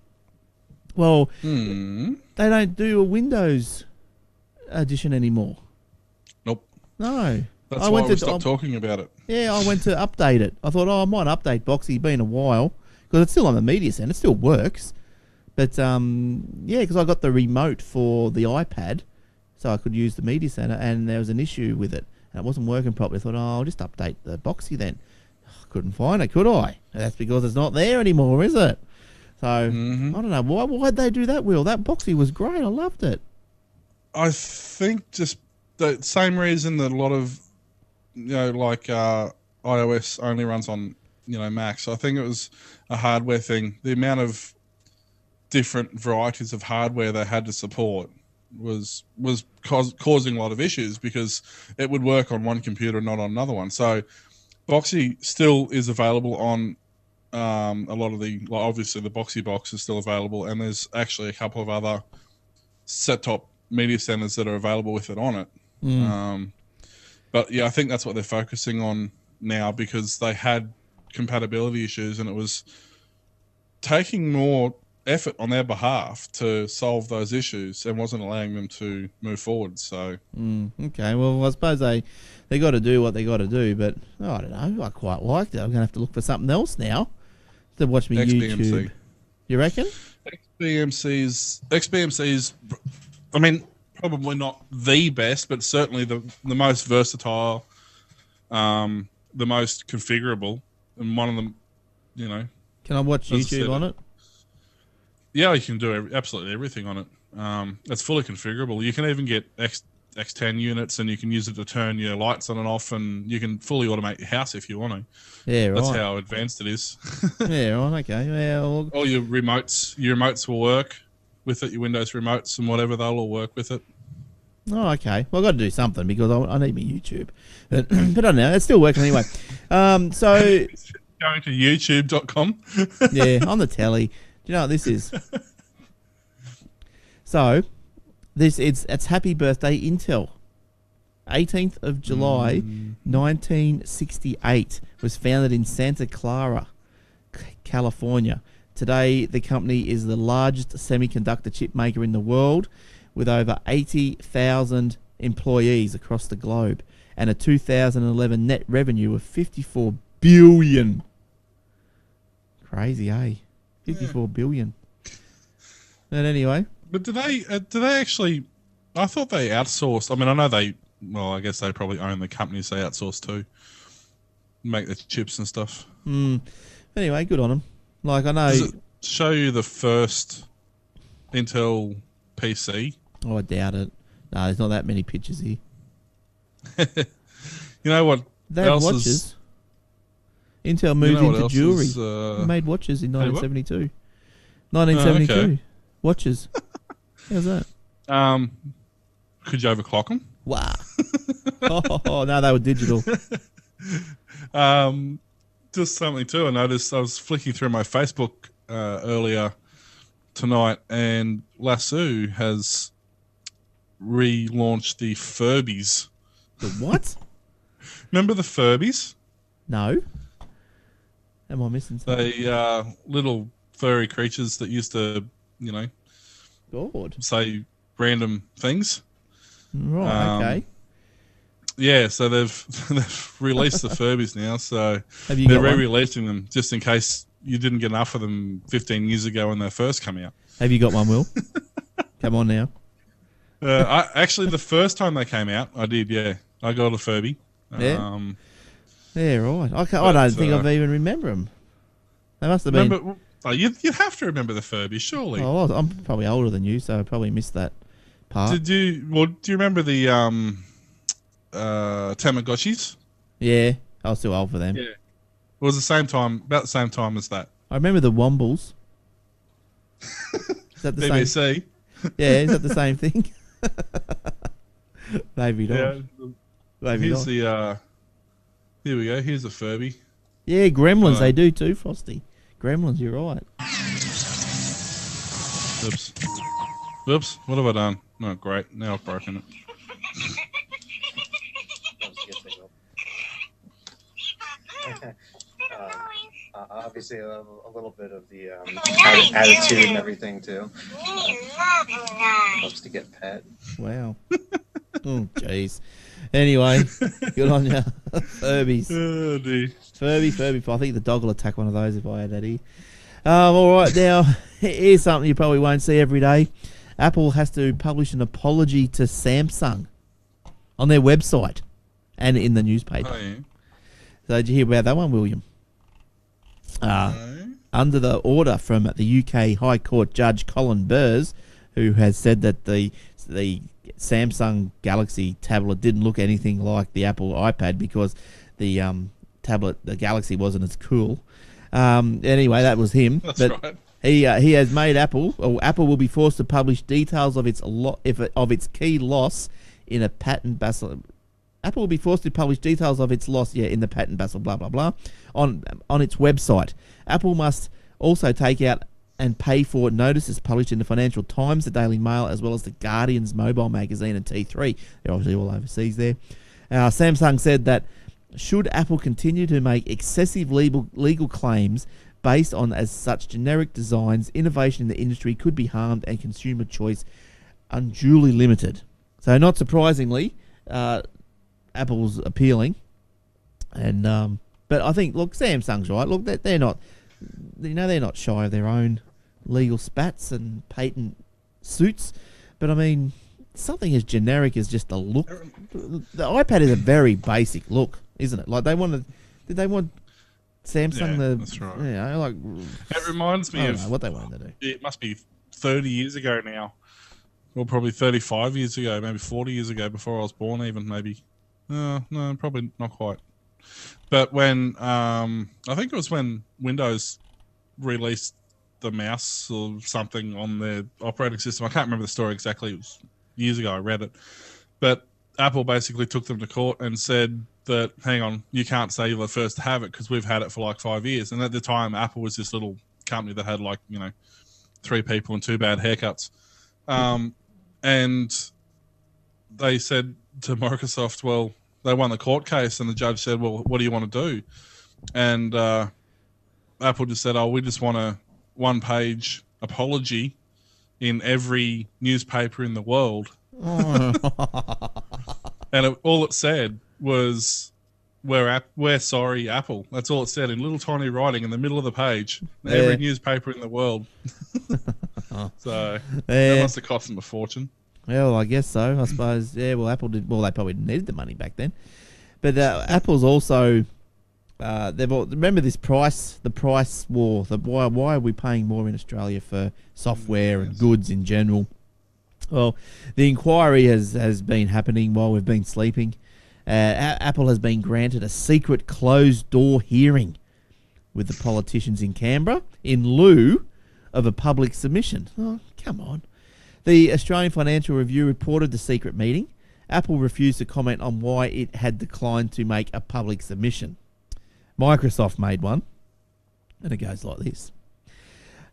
A: Well, they don't do a Windows edition anymore.
B: Nope.
A: No.
B: That's why we stopped talking about it.
A: Yeah, I went to update it. I thought, I might update Boxy. Been a while because it's still on the media center. It still works, but because I got the remote for the iPad, so I could use the media center, and there was an issue with it, and it wasn't working properly. I thought, I'll just update the Boxy then. Couldn't find it, could I? That's because it's not there anymore, is it? So I don't know why'd they do that. Will that Boxy was great? I loved it.
B: I think just the same reason that a lot of iOS only runs on Macs. I think it was a hardware thing. The amount of different varieties of hardware they had to support was causing a lot of issues because it would work on one computer, not on another one. So Boxy still is available on a lot of obviously the Boxy box is still available, and there's actually a couple of other set-top media centers that are available with it on it. But yeah, I think that's what they're focusing on now because they had compatibility issues and it was taking more effort on their behalf to solve those issues and wasn't allowing them to move forward. So
A: okay, well, I suppose they got to do what they got to do, but I don't know. I quite liked it. I'm going to have to look for something else now to watch me YouTube. You reckon?
B: XBMC's, I mean, probably not the best, but certainly the most versatile, the most configurable, and one of them,
A: Can I watch YouTube on it?
B: Yeah, you can do absolutely everything on it. It's fully configurable. You can even get X10 units, and you can use it to turn your lights on and off, and you can fully automate your house if you want to.
A: Yeah, right.
B: That's how advanced it is.
A: Yeah, right. Okay. Well,
B: all your remotes will work with it. Your Windows remotes and whatever, they'll all work with it.
A: Oh, okay. Well, I've got to do something because I need my YouTube. But I don't know. It's still working anyway. So
B: going to youtube.com.
A: Yeah, on the telly. Do you know what this is? So, it's Happy Birthday Intel. 18th of July, 1968. Was founded in Santa Clara, California. Today, the company is the largest semiconductor chip maker in the world, with over 80,000 employees across the globe, and a 2011 net revenue of $54 billion. Crazy, eh? 54 billion. But anyway.
B: But do they actually? I thought they outsourced. I mean, I know they. Well, I guess they probably own the companies they outsource to, make the chips and stuff.
A: Anyway, good on them. Like, I know.
B: Does it show you the first Intel PC?
A: Oh, I doubt it. No, there's not that many pictures here.
B: You know what?
A: They have watches. Intel moved into jewelry. They made watches in 1972. 1972. Okay. Watches. How's that?
B: Could you overclock them?
A: Wow. Oh, no, they were digital.
B: Just something too. I noticed I was flicking through my Facebook earlier tonight, and Lasoo has relaunched the Furbies.
A: The what?
B: Remember the Furbies?
A: No. Am I missing something?
B: They little furry creatures that used to,
A: God.
B: say random things.
A: Right, okay.
B: Yeah, so they've released the Furbies now, so
A: they're
B: re-releasing them just in case you didn't get enough of them 15 years ago when they first come out.
A: Have you got one, Will? Come on now.
B: Actually, the first time they came out, I did, yeah. I got a Furby.
A: Yeah, yeah, right. I don't think I even remember them. They must have been...
B: You'd have to remember the Furby, surely.
A: Oh, I'm probably older than you, so I probably missed that part.
B: Do you remember the Tamagotchis.
A: Yeah, I was too old for them.
B: Yeah. It was about the same time as that.
A: I remember the Wombles. Is that the
B: BBC.
A: same? Yeah, is that the same thing? Maybe not.
B: Yeah.
A: Maybe
B: Here's
A: not.
B: the. Here we go. Here's a Furby.
A: Yeah, Gremlins, they do too, Frosty. Gremlins, you're right.
B: Oops. Oops. What have I done? No, great. Now I've broken it.
C: Obviously, a little bit of the attitude and everything too. Helps to get pet.
A: Wow. Oh, jeez. Anyway, good on you. Furbies.
B: Oh, dear.
A: Furby. I think the dog will attack one of those if I had that here. All right, now, here's something you probably won't see every day. Apple has to publish an apology to Samsung on their website and in the newspaper.
B: Oh, yeah.
A: So did you hear about that one, William? Under the order from the UK High Court Judge Colin Burrs, who has said that the Samsung Galaxy tablet didn't look anything like the Apple iPad because the the Galaxy wasn't as cool. Anyway, that was him.
B: That's
A: but
B: right.
A: He has made Apple will be forced to publish details of its key loss in a patent battle. Apple will be forced to publish details of its loss, in the patent battle, blah blah blah, on its website. Apple must also take out and pay for notices published in the Financial Times, the Daily Mail, as well as the Guardian's mobile magazine and T3. They're obviously all overseas there. Samsung said that should Apple continue to make excessive legal claims based on as such generic designs, innovation in the industry could be harmed and consumer choice unduly limited. So not surprisingly, Apple's appealing, and but I think Samsung's right. Look, they're not, they're not shy of their own legal spats and patent suits, but I mean something as generic as just the look. The iPad is a very basic look, isn't it? Like did they want Samsung
B: that's right.
A: It
B: reminds me of
A: what they wanted to do.
B: It must be 30 years ago now, or probably 35 years ago, maybe 40 years ago, before I was born even, maybe. No, probably not quite. But when, I think it was when Windows released the mouse or something on their operating system. I can't remember the story exactly. It was years ago I read it. But Apple basically took them to court and said that, hang on, you can't say you're the first to have it because we've had it for like 5 years. And at the time, Apple was this little company that had 3 people and 2 bad haircuts. And they said to Microsoft, well, they won the court case, and the judge said, well, what do you want to do? And Apple just said, we just want a 1-page apology in every newspaper in the world. And all it said was, we're sorry, Apple. That's all it said in little tiny writing in the middle of the page. Every newspaper in the world. So that must have cost them a fortune.
A: Well, I guess so. I suppose. Yeah. Well, Apple did. Well, they probably needed the money back then. But Apple's also. Remember this price. The price war. Why are we paying more in Australia for software and goods in general? Well, the inquiry has been happening while we've been sleeping. Apple has been granted a secret closed-door hearing with the politicians in Canberra in lieu of a public submission. Oh, come on. The Australian Financial Review reported the secret meeting. Apple refused to comment on why it had declined to make a public submission. Microsoft made one, and it goes like this.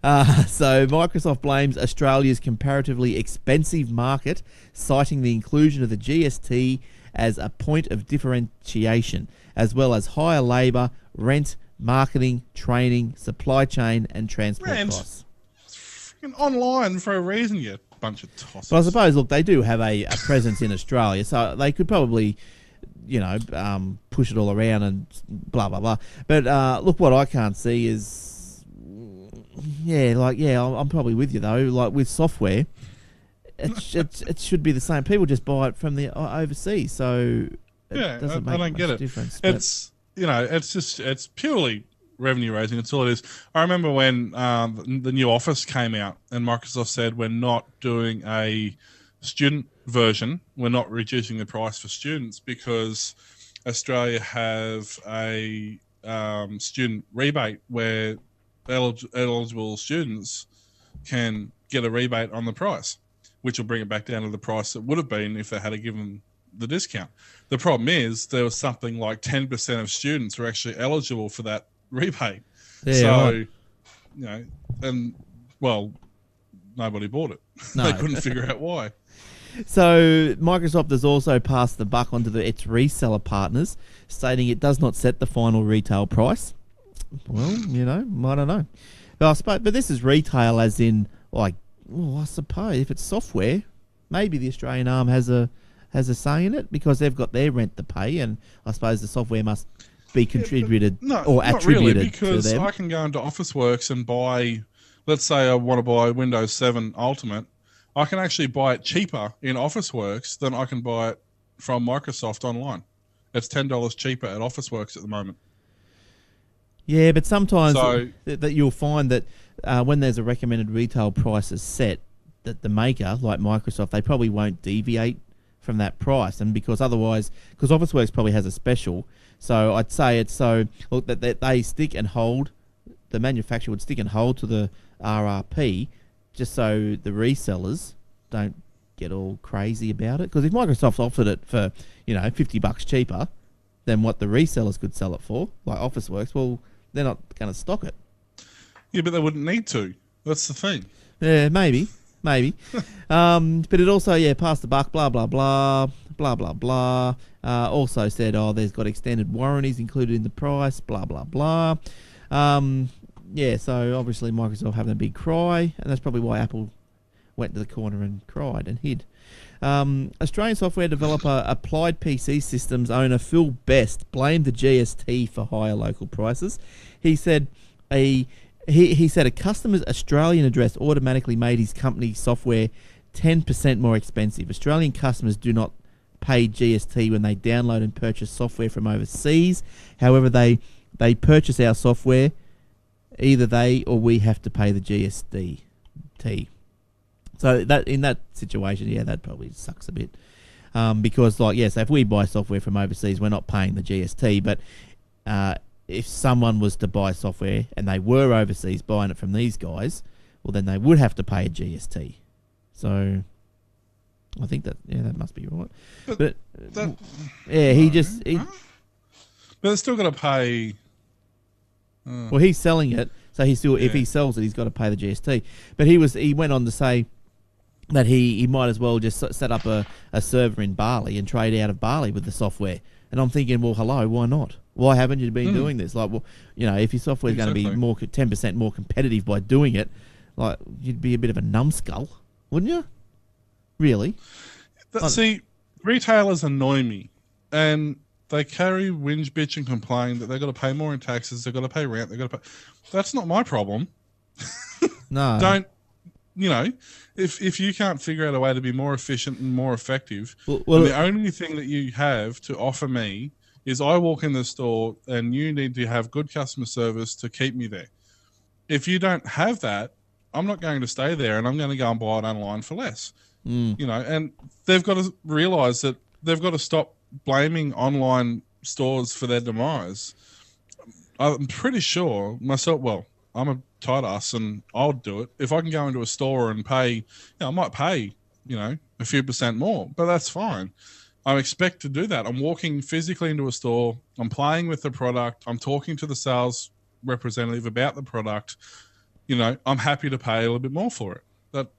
A: So Microsoft blames Australia's comparatively expensive market, citing the inclusion of the GST as a point of differentiation, as well as higher labour, rent, marketing, training, supply chain, and transport costs.
B: It's freaking online for a reason, you bunch of tosses.
A: But I suppose, look, they do have a presence in Australia, so they could probably, push it all around and blah, blah, blah. But look, what I can't see is, I'm probably with you, though. Like, with software, it should be the same. People just buy it from the overseas, so it doesn't make much difference.
B: It's purely revenue raising. That's all it is. I remember when the new Office came out and Microsoft said we're not doing a student version, we're not reducing the price for students because Australia have a student rebate where eligible students can get a rebate on the price, which will bring it back down to the price it would have been if they had given the discount. The problem is there was something like 10% of students were actually eligible for that rebate.
A: Yeah,
B: so,
A: right.
B: and well, nobody bought it.
A: No.
B: They couldn't figure out why.
A: So Microsoft has also passed the buck onto its reseller partners, stating it does not set the final retail price. Well, I don't know. But this is retail as in, like, I suppose if it's software, maybe the Australian arm has a say in it because they've got their rent to pay, and I suppose the software must be contributed or attributed
B: not really, because
A: to them.
B: I can go into Officeworks and buy, let's say I want to buy Windows 7 Ultimate, I can actually buy it cheaper in Officeworks than I can buy it from Microsoft online. It's $10 cheaper at Officeworks at the moment.
A: Yeah, but sometimes that you'll find that when there's a recommended retail price is set, that the maker, like Microsoft, they probably won't deviate from that price, and because Officeworks probably has a special, so I'd say it's that they stick and hold, the manufacturer would stick and hold to the RRP, just so the resellers don't get all crazy about it. Because if Microsoft offered it for $50 cheaper than what the resellers could sell it for, like Officeworks, well, they're not going to stock it.
B: Yeah, but they wouldn't need to. That's the thing.
A: Yeah, maybe. But it also, passed the buck, blah, blah, blah, blah, blah, blah. Also said, there's got extended warranties included in the price, blah, blah, blah. So obviously Microsoft having a big cry, and that's probably why Apple went to the corner and cried and hid. Australian software developer Applied PC Systems owner Phil Best blamed the GST for higher local prices. He said he said a customer's Australian address automatically made his company's software 10% more expensive. Australian customers do not pay GST when they download and purchase software from overseas. However, they purchase our software, either they or we have to pay the GST. So that in that situation, that probably sucks a bit. Because so if we buy software from overseas, we're not paying the GST, but if someone was to buy software and they were overseas buying it from these guys, well, then they would have to pay a GST. So I think that must be right. But
B: they're still got to pay.
A: Well, he's selling it, so he still if he sells it, he's got to pay the GST. But he went on to say that he might as well just set up a server in Bali and trade out of Bali with the software. And I'm thinking, well, hello, why not? Why haven't you been doing this? Like, well, if your software is going to be 10% more competitive by doing it, like, you'd be a bit of a numbskull, wouldn't you? Really?
B: See, retailers annoy me, and they carry whinge, bitch, and complain that they've got to pay more in taxes, they've got to pay rent, they've got to pay. That's not my problem.
A: No.
B: Don't. If you can't figure out a way to be more efficient and more effective, and the only thing that you have to offer me is I walk in the store and you need to have good customer service to keep me there. If you don't have that, I'm not going to stay there, and I'm going to go and buy it online for less. And they've got to realise that they've got to stop blaming online stores for their demise. I'm pretty sure myself, I'm a tight ass and I'll do it. If I can go into a store and pay, I might pay, a few percent more, but that's fine. I expect to do that. I'm walking physically into a store. I'm playing with the product. I'm talking to the sales representative about the product. I'm happy to pay a little bit more for it. But,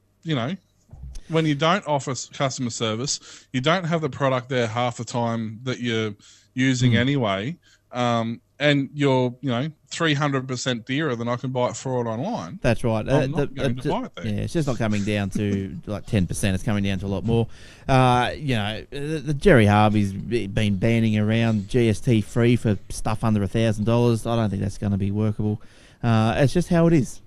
B: when you don't offer customer service, you don't have the product there half the time that you're using anyway, and you're 300% dearer than I can buy it for it online.
A: That's right.
B: I'm not going to buy it there.
A: Yeah, it's just not coming down to like 10%. It's coming down to a lot more. The Jerry Harvey's been banning around GST free for stuff under $1,000. I don't think that's going to be workable. It's just how it is.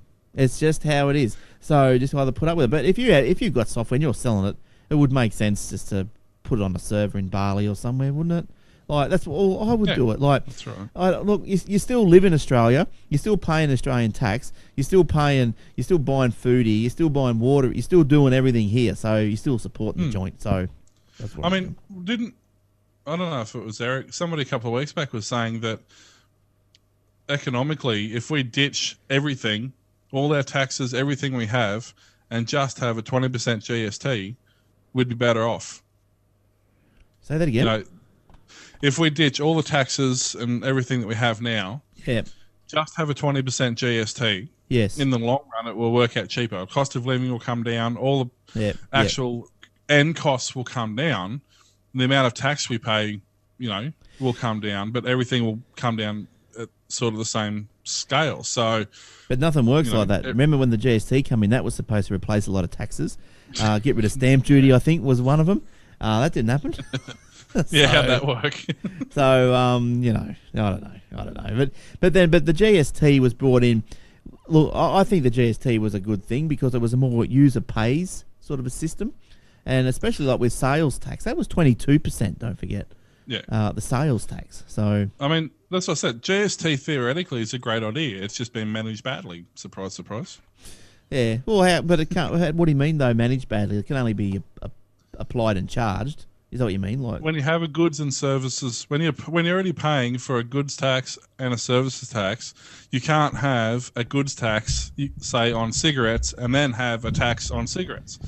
A: So just either put up with it. But if you've got software and you're selling it, it would make sense just to put it on a server in Bali or somewhere, wouldn't it? Like that's all I would do it. Like,
B: that's right.
A: look, you still live in Australia. You're still paying Australian tax. You're still buying food here. You're still buying water. You're still doing everything here. So you're still supporting the joint. So that's what
B: I mean, I don't know if it was Eric. Somebody a couple of weeks back was saying that economically, if we ditch everything, all our taxes, everything we have, and just have a 20% GST, we'd be better off.
A: Say that again.
B: You know, if we ditch all the taxes and everything that we have now, just have a 20% GST.
A: Yes.
B: In the long run, it will work out cheaper. Cost of living will come down. All the actual end costs will come down. The amount of tax we pay, will come down, but everything will come down at sort of the same scale. So,
A: but nothing works like that. Remember when the GST came in? That was supposed to replace a lot of taxes. Get rid of stamp duty, I think, was one of them. That didn't happen.
B: How'd that work?
A: So, I don't know. But the GST was brought in. Look, I think the GST was a good thing because it was a more user pays sort of a system, and especially like with sales tax, that was 22%. Don't forget. Yeah. The sales tax. So,
B: I mean, that's what I said. GST theoretically is a great idea. It's just been managed badly. Surprise, surprise.
A: Yeah. Well, but it can't. What do you mean though? Managed badly? It can only be applied and charged. Is that what you mean? Like
B: when you have a goods and services, when you're already paying for a goods tax and a services tax, you can't have a goods tax, say on cigarettes, and then have a tax on cigarettes.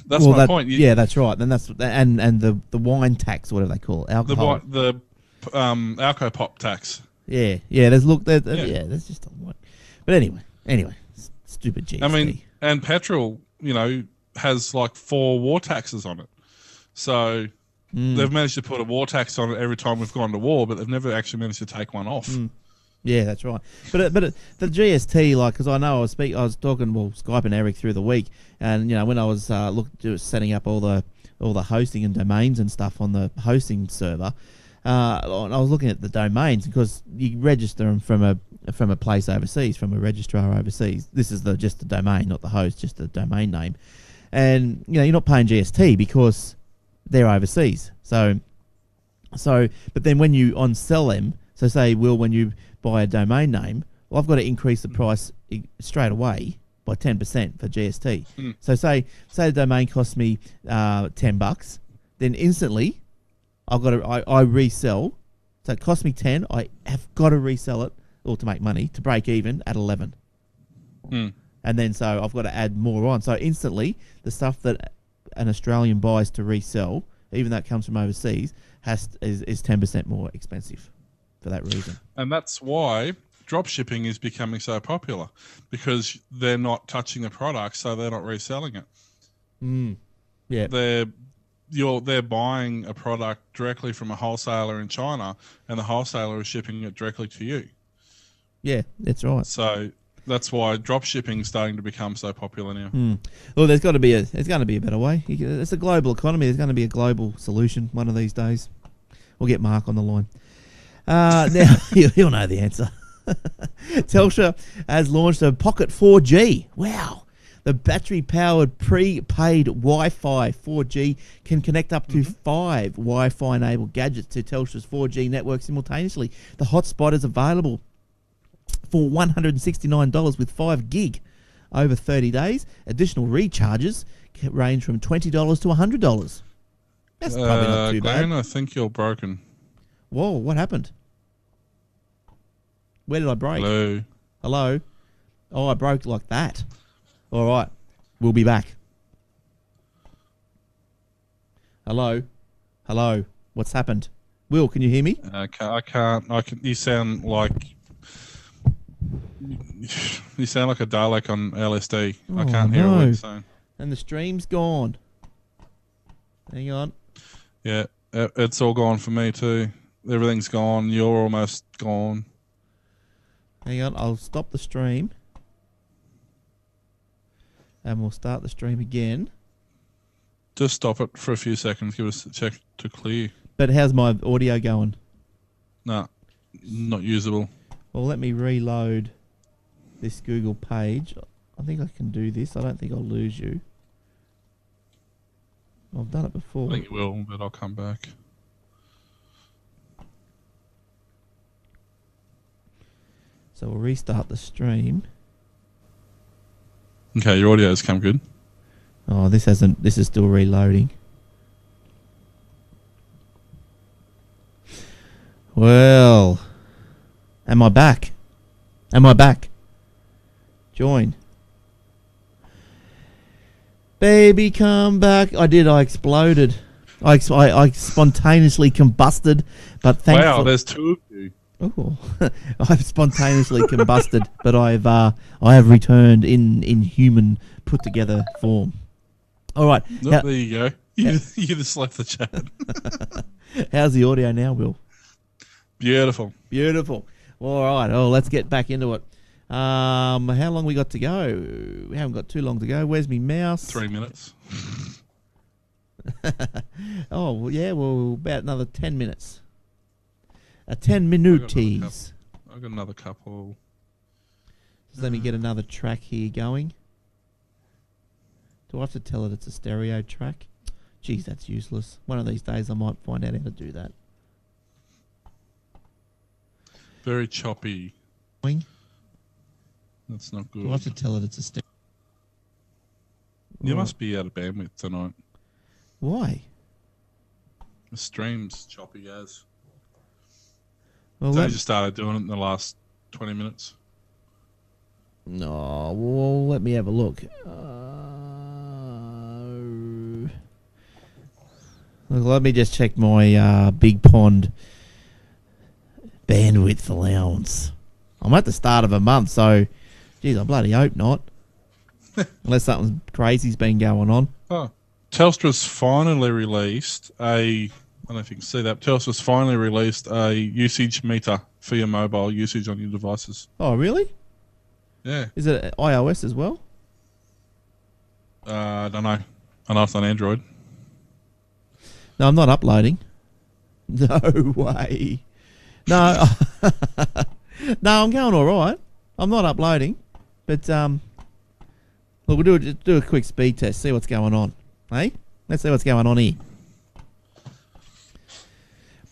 B: That's my point.
A: That's right. Then that's and the wine tax, whatever they call it, alcohol.
B: The alco pop tax.
A: Yeah. There's there's just a lot. But anyway, stupid GST.
B: I mean, and petrol, has like 4 war taxes on it. So they've managed to put a war tax on it every time we've gone to war, but they've never actually managed to take one off.
A: Yeah, that's right. But the GST, like, because I know I was talking, Skyping Eric through the week, and when I was setting up all the hosting and domains and stuff on the hosting server, I was looking at the domains because you register them from a place overseas, from a registrar overseas. This is just the domain, not the host, just the domain name, and you're not paying GST because they're overseas. So, but then when you on-sell them, so say, when you buy a domain name, I've got to increase the price straight away by 10% for GST. So say the domain costs me $10, then instantly I resell. So it costs me 10. I have got to resell it, or to make money, to break even at 11. And then so I've got to add more on. So instantly the stuff that an Australian buys to resell, even though it comes from overseas, is 10% more expensive for that reason.
B: And that's why drop shipping is becoming so popular, because they're not touching the product, so they're not reselling it.
A: Yeah.
B: They're buying a product directly from a wholesaler in China, and the wholesaler is shipping it directly to you.
A: Yeah, that's right.
B: So that's why drop shipping is starting to become so popular now.
A: Well, there's going to be a better way. It's a global economy. There's going to be a global solution one of these days. We'll get Mark on the line. Now he'll know the answer. Telstra has launched a Pocket 4G. Wow. The battery-powered prepaid Wi-Fi 4G can connect up to 5 Wi-Fi-enabled gadgets to Telstra's 4G network simultaneously. The hotspot is available for $169 with 5 gig over 30 days. Additional recharges can range from $20 to $100. That's probably not too
B: Glenn,
A: bad.
B: I think you're broken.
A: Whoa, what happened? Where did I break? Hello? Oh, I broke like that. All right. We'll be back. Hello? What's happened? Will, can you hear me?
B: I can't. You sound like a Dalek on LSD. I can't hear a word you're saying.
A: And the stream's gone. Hang on.
B: Yeah, it's all gone for me too. Everything's gone. You're almost gone.
A: Hang on, I'll stop the stream. And we'll start the stream again.
B: Just stop it for a few seconds. Give us a check to clear.
A: But how's my audio going?
B: Nah, not usable.
A: Well, let me reload this Google page. I think I can do this. I don't think I'll lose you. I've done it before.
B: I think you will, but I'll come back.
A: So we'll restart the stream.
B: Okay, your audio's come good.
A: Oh, this hasn't. This is still reloading. Well, am I back? Am I back? Join. Baby, come back. I did. I exploded. I spontaneously combusted, but thankfully...
B: Wow, there's two of you.
A: Oh, I've spontaneously combusted, but I have returned in human put together form. All right.
B: There you go. You just left the chat.
A: How's the audio now, Will?
B: Beautiful.
A: Beautiful. All right. Oh, let's get back into it. How long we got to go? We haven't got too long to go. Where's me mouse?
B: 3 minutes.
A: Oh, well, yeah. Well, about another 10 minutes. 10 minutes.
B: I've got another couple.
A: Just let me get another track here going. Do I have to tell it it's a stereo track? Geez, that's useless. One of these days I might find out how to do that.
B: Very choppy.
A: Wing?
B: That's not good.
A: Do I have to tell it it's a stereo?
B: You must be out of bandwidth tonight.
A: Why?
B: The stream's choppy as.
A: Well,
B: They just started doing it in the last 20 minutes.
A: No, well, let me have a look. Let me just check my Big Pond bandwidth allowance. I'm at the start of a month, so, geez, I bloody hope not. Unless something crazy's been going on.
B: Oh, Telstra's finally released I don't know if you can see that. Telstra's finally released a usage meter for your mobile usage on your devices.
A: Oh, really?
B: Yeah.
A: Is it iOS as well?
B: I don't know. I know it's on Android.
A: No, I'm not uploading. No way. No. No, I'm going all right. I'm not uploading. But, look, we'll do a quick speed test, see what's going on. Hey? Let's see what's going on here.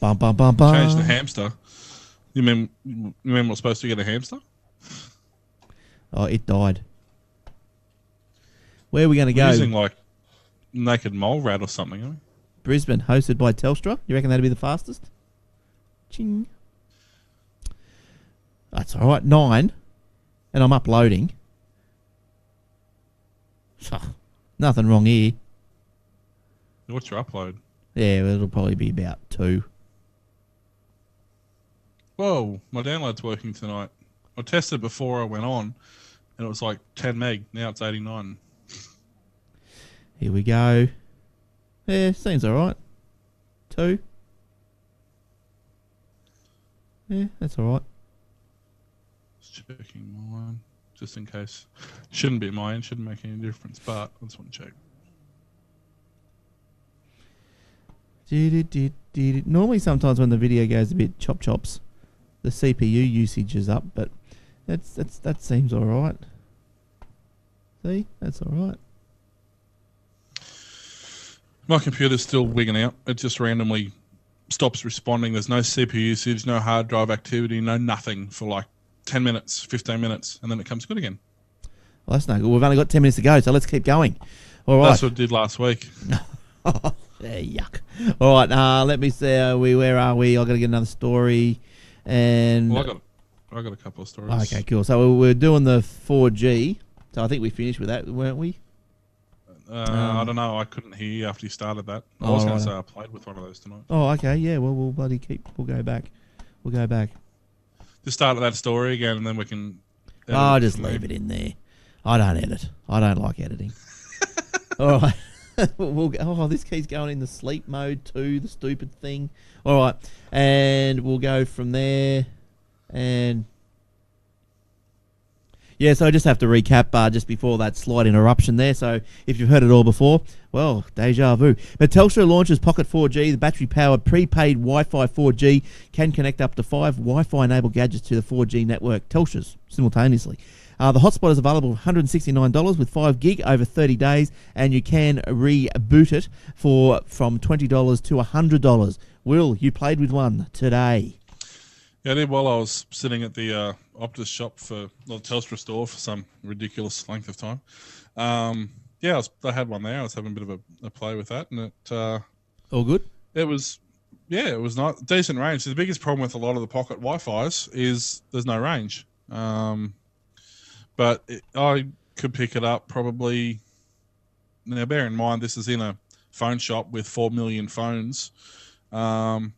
A: Bum, bum, bum, bum.
B: Change the hamster. You mean we're supposed to get a hamster?
A: Oh, it died. Where are we going to go?
B: Using like naked mole rat or something, aren't we?
A: Brisbane, hosted by Telstra. You reckon that'd be the fastest? Ching. That's all right. 9. And I'm uploading. Nothing wrong here.
B: What's your upload?
A: Yeah, it'll probably be about 2.
B: Whoa, my download's working tonight. I tested before I went on, and it was like 10 meg. Now it's 89.
A: Here we go. Yeah, seems all right. 2. Yeah, that's all right.
B: Just checking mine, just in case. Shouldn't be mine, shouldn't make any difference, but I just want to check.
A: Normally, sometimes when the video goes a bit chops, the CPU usage is up, but that seems all right. See, that's all right.
B: My computer's still wigging out. It just randomly stops responding. There's no CPU usage, no hard drive activity, no nothing for like 10 minutes, 15 minutes, and then it comes good again.
A: Well, that's no good. We've only got 10 minutes to go, so let's keep going. All right.
B: That's what I did last week.
A: Yeah, yuck. All right, let me see. Where are we? I've got to get another story. And
B: Well, I got a couple of stories.
A: okay, cool. So we're doing the 4G. So I think we finished with that, weren't we?
B: I don't know. I couldn't hear you after you started that. I was going to say I played with one of those tonight.
A: Oh, okay. Yeah, well, we'll go back. We'll go back.
B: Just start that story again, and then we can...
A: Oh, just leave it in there. I don't edit. I don't like editing. All right. This key's going in the sleep mode too, the stupid thing. All right. And we'll go from there. And... yeah, so I just have to recap just before that slight interruption there. So if you've heard it all before, well, deja vu. But Telstra launches Pocket 4G, the battery-powered prepaid Wi-Fi 4G, can connect up to 5 Wi-Fi-enabled gadgets to the 4G network, Telstra's, simultaneously. The hotspot is available for $169 with 5 gig over 30 days, and you can reboot it from $20 to $100. Will, you played with one today.
B: Yeah, I did while I was sitting at the Optus shop the Telstra store for some ridiculous length of time. Yeah, I had one there. I was having a bit of a play with that, and
A: All good.
B: it was not decent range. The biggest problem with a lot of the pocket Wi-Fi's is there's no range. But I could pick it up probably. Now, bear in mind, this is in a phone shop with 4 million phones, and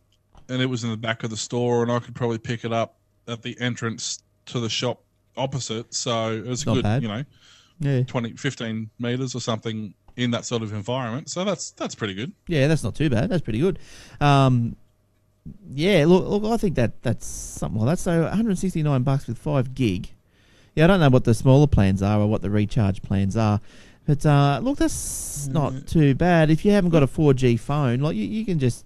B: it was in the back of the store, and I could probably pick it up at the entrance to the shop opposite. So it was
A: Not
B: good,
A: bad. Yeah.
B: 15 meters or something in that sort of environment. So that's pretty good.
A: Yeah, that's not too bad. That's pretty good. Yeah, look, I think that's something like that. So $169 with 5 gig. Yeah, I don't know what the smaller plans are or what the recharge plans are. But look, that's not too bad. If you haven't got a 4G phone, like you can just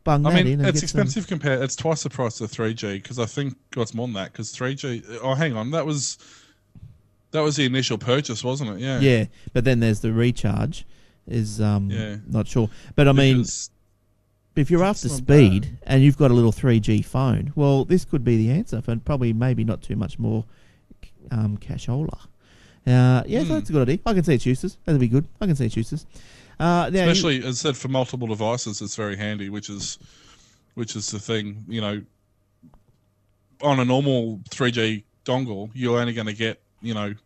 A: bung that in.
B: It's expensive compared. It's twice the price of 3G because I think it's more than that because 3G. Oh, hang on, that was the initial purchase, wasn't it? Yeah.
A: Yeah, but then there's the recharge. Is not sure, but I mean, if you're after speed and you've got a little 3G phone, well, this could be the answer for probably maybe not too much more cashola. So that's a good idea. I can see its uses. That'd be good. I can see its uses. Now
B: especially as I said for multiple devices, it's very handy. Which is the thing. You know, on a normal 3G dongle, you're only going to get you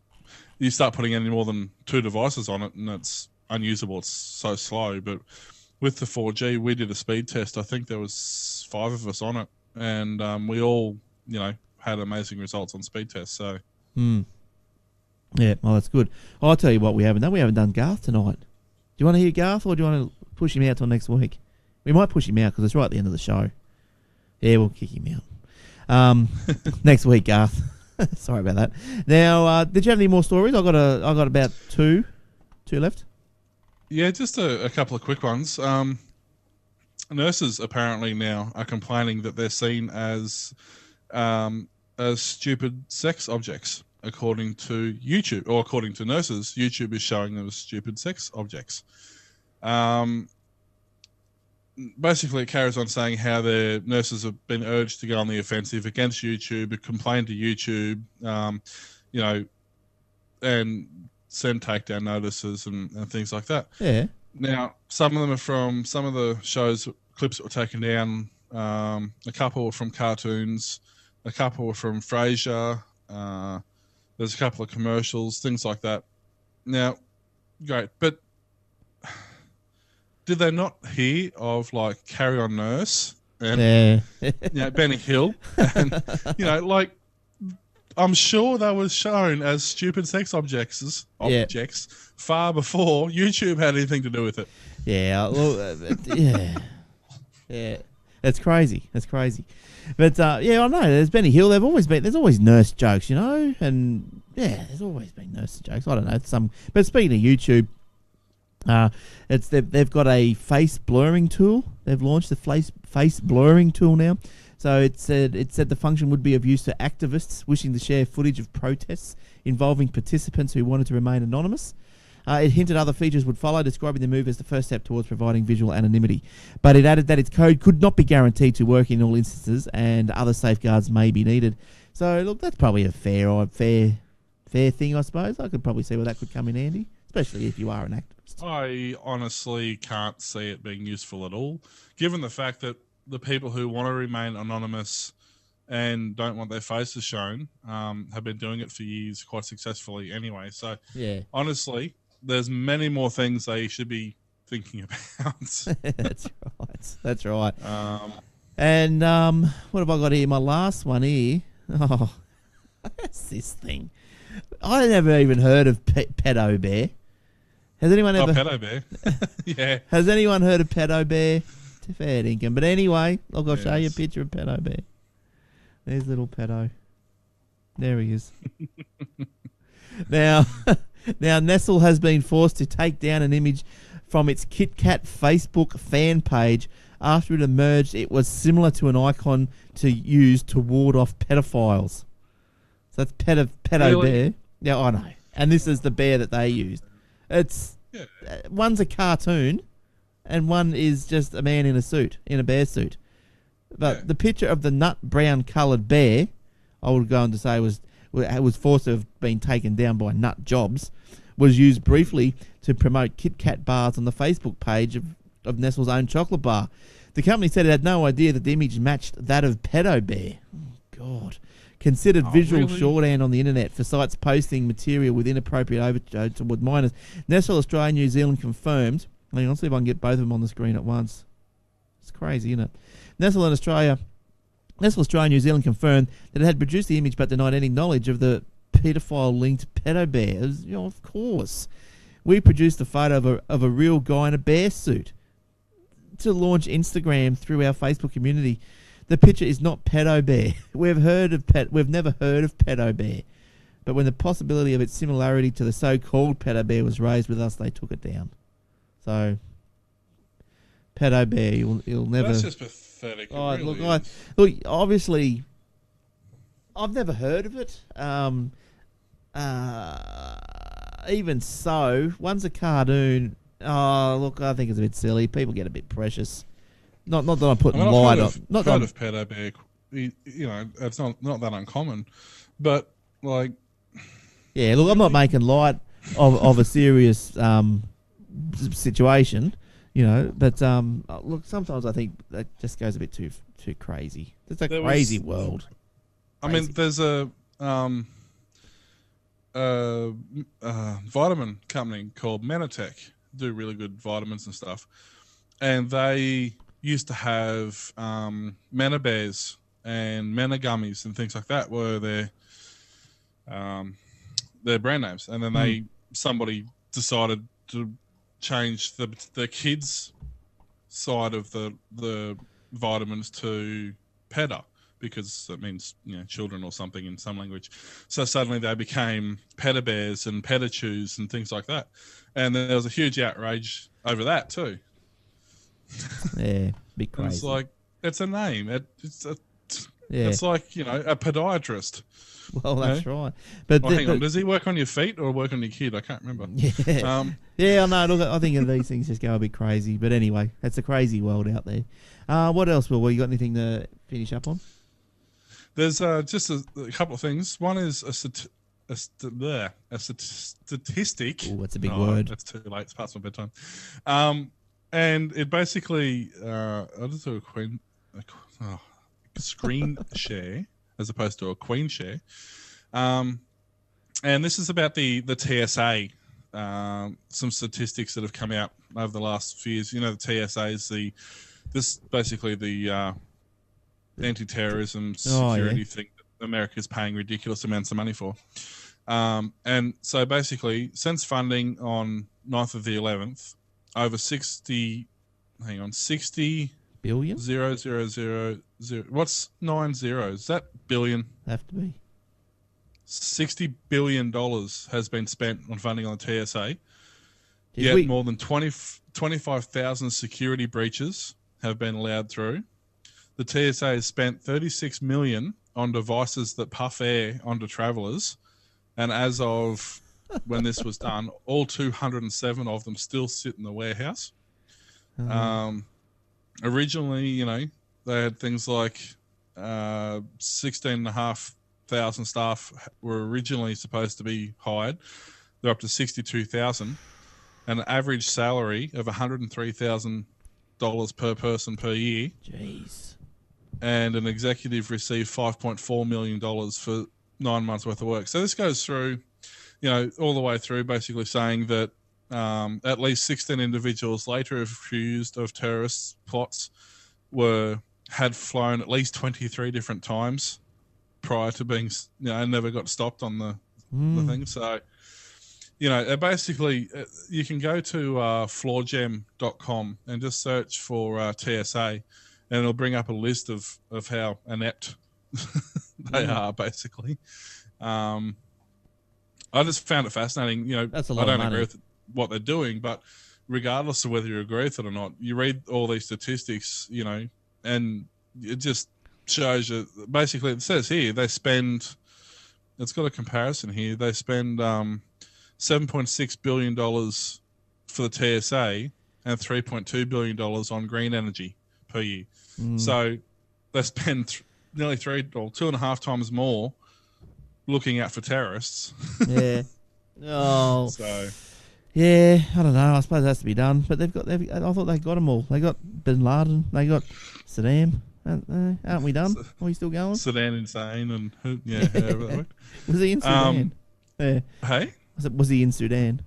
B: start putting any more than 2 devices on it, and it's unusable. It's so slow. But with the 4G, we did a speed test. I think there was 5 of us on it, and we all had amazing results on speed tests. So.
A: Yeah, well, that's good. I'll tell you what we haven't done. We haven't done Garth tonight. Do you want to hear Garth, or do you want to push him out till next week? We might push him out because it's right at the end of the show. Yeah, we'll kick him out. Next week, Garth. Sorry about that. Now, did you have any more stories? I got about two left.
B: Yeah, just a couple of quick ones. Nurses apparently now are complaining that they're seen as stupid sex objects. According to YouTube, or according to nurses, YouTube is showing them as stupid sex objects. Basically, it carries on saying how the nurses have been urged to go on the offensive against YouTube, complain to YouTube, and send takedown notices and things like that.
A: Yeah.
B: Now, some of them are from some of the shows, clips that were taken down. A couple were from cartoons. A couple were from Frasier. There's a couple of commercials, things like that. Now, great, but did they not hear of like Carry On Nurse and Benny Hill? And I'm sure that was shown as stupid sex objects far before YouTube had anything to do with it.
A: Yeah, well, yeah, that's crazy. That's crazy. But I know there's Benny Hill. There's always nurse jokes, and there's always been nurse jokes. I don't know but speaking of YouTube, they've got a face blurring tool. They've launched a face blurring tool now. So it said the function would be of use to activists wishing to share footage of protests involving participants who wanted to remain anonymous. It hinted other features would follow, describing the move as the first step towards providing visual anonymity. But it added that its code could not be guaranteed to work in all instances and other safeguards may be needed. So, look, that's probably a fair thing, I suppose. I could probably see where that could come in handy, especially if you are an activist.
B: I honestly can't see it being useful at all, given the fact that the people who want to remain anonymous and don't want their faces shown have been doing it for years quite successfully anyway. So, honestly, there's many more things they should be thinking about.
A: That's right. And what have I got here? My last one here. Oh, what's this thing? I never even heard of Pedo Bear. Has anyone ever?
B: Pedo Bear. Yeah.
A: Has anyone heard of Pedo Bear? Fair dinkum. But anyway, I'll show you a picture of Pedo Bear. There's little Pedo. There he is. Now, Nestle has been forced to take down an image from its Kit Kat Facebook fan page after it emerged it was similar to an icon to use to ward off pedophiles. So that's Pedo
B: Really?
A: Bear. Yeah, I know. And this is the bear that they used. One's a cartoon, and one is just a man in a bear suit. But the picture of the nut brown coloured bear, I would go on to say was forced to have been taken down by Nut Jobs, was used briefly to promote Kit Kat bars on the Facebook page of Nestle's own chocolate bar. The company said it had no idea that the image matched that of Pedo Bear. Oh, God. Considered visual shorthand on the internet for sites posting material with inappropriate overtones toward minors. Nestle Australia New Zealand confirmed. Hang on, see if I can get both of them on the screen at once. It's crazy, isn't it? Nestle Australia New Zealand confirmed that it had produced the image but denied any knowledge of the paedophile-linked Pedo Bear. Of course. We produced a photo of a real guy in a bear suit to launch Instagram through our Facebook community. The picture is not Pedo Bear. We've never heard of Pedo Bear. But when the possibility of its similarity to the so-called Pedo Bear was raised with us, they took it down. So, Pedo Bear, you'll never...
B: That's just pathetic.
A: Oh,
B: really
A: look, obviously, I've never heard of it. Even so, one's a cartoon. Oh, look, I think it's a bit silly. People get a bit precious. Not that I'm putting light on. Not that
B: of Pedo Bear. It's not that uncommon, but like.
A: Yeah, look, I'm not making light of a serious situation, but look, sometimes I think that just goes a bit too crazy. It's a crazy world.
B: I mean, there's a vitamin company called Menatech, do really good vitamins and stuff, and they used to have Mena Bears and Mena Gummies and things like that were their brand names, and then somebody decided to change the kids side of the vitamins to Peda, because it means children or something in some language. So suddenly they became Peda Bears and Peda Chews and things like that, and there was a huge outrage over that too.
A: Yeah, bit crazy.
B: It's like, it's a name. It's like a podiatrist.
A: Well, that's right. But
B: hang on, does he work on your feet or work on your kid? I can't remember.
A: Yeah, I know. Look, I think these things just go a bit crazy. But anyway, that's a crazy world out there. What else, Will? You got anything to finish up on?
B: There's just a couple of things. One is a statistic.
A: Oh, that's a big word.
B: That's too late. It's past my bedtime. And it basically, I'll just do a screen share as opposed to a queen share. And this is about the TSA, some statistics that have come out over the last few years. The TSA is the anti-terrorism security thing that America is paying ridiculous amounts of money for. And so basically, since funding on 9th of the 11th, over 60
A: billion?
B: 000. What's 9 zeros? Is that billion?
A: Have to be.
B: $60 billion has been spent on funding on the TSA. Yet more than 25,000 security breaches have been allowed through. The TSA has spent $36 million on devices that puff air onto travellers. And as of when this was done, all 207 of them still sit in the warehouse. Originally, they had things like 16,500 staff were originally supposed to be hired. They're up to 62,000, and an average salary of $103,000 per person per year.
A: Jeez. And
B: an executive received $5.4 million for 9 months worth of work. So this goes through, all the way through, basically saying that at least 16 individuals later accused of terrorist plots had flown at least 23 different times prior to being, and never got stopped on the thing. So, basically, you can go to floorgem.com and just search for TSA, and it'll bring up a list of how inept they are, basically. I just found it fascinating.
A: That's a lot
B: I
A: of
B: don't
A: money.
B: agree with what they're doing, but regardless of whether you agree with it or not, you read all these statistics, and it just shows you. Basically, it says here they spend. It's got a comparison here. They spend $7.6 billion for the TSA and $3.2 billion on green energy per year. So, they spend nearly 2.5 times more looking out for terrorists.
A: Yeah. Oh.
B: So
A: Yeah, I don't know. I suppose it has to be done. But I thought they got them all. They got Bin Laden. They got Saddam. Aren't we done? Are we still going?
B: Sudan insane and however that worked.
A: Was he in Sudan? Yeah.
B: Hey?
A: Was he in Sudan?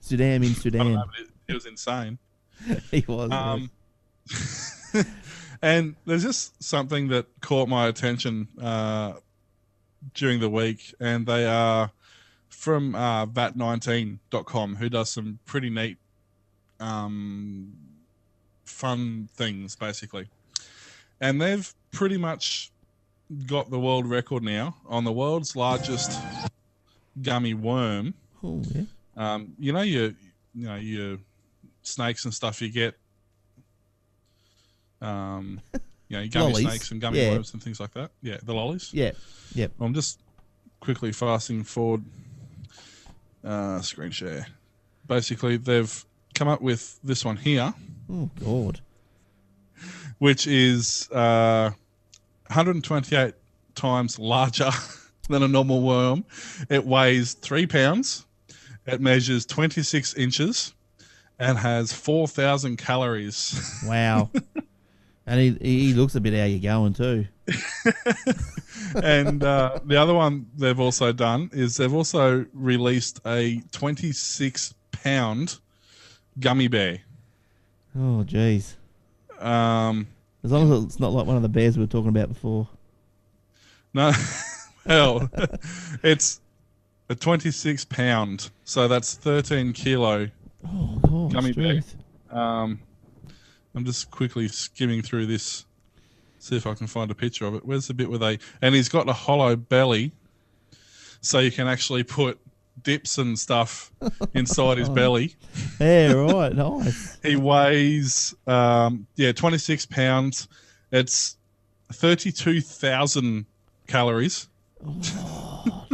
A: Sudan in
B: I
A: Sudan.
B: don't know, but it was insane.
A: He was.
B: And there's just something that caught my attention during the week, and they are from vat19.com, who does some pretty neat fun things, basically. And they've pretty much got the world record now on the world's largest gummy worm.
A: Oh, yeah.
B: Your snakes and stuff you get. Your gummy
A: Lollies.
B: snakes and gummy worms and things like that. Yeah, the lollies.
A: Yeah. Yep.
B: I'm just quickly fasting forward. Screen share. Basically, they've come up with this one here,
A: Oh, God.
B: which is 128 times larger than a normal worm. It weighs 3 pounds. It measures 26 inches and has 4,000 calories.
A: Wow. And he looks a bit how you going too.
B: And the other one they've also done is they've also released a 26-pound gummy bear.
A: Oh, jeez.
B: As
A: long as it's not like one of the bears we were talking about before.
B: No, hell, it's a 26-pound, so that's 13 kilo
A: Oh, God.
B: gummy bear.
A: Strength.
B: I'm just quickly skimming through this, see if I can find a picture of it. Where's the bit where they... And he's got a hollow belly, so you can actually put dips and stuff inside his belly.
A: Yeah, right. Nice.
B: He weighs, 26 pounds. It's 32,000 calories.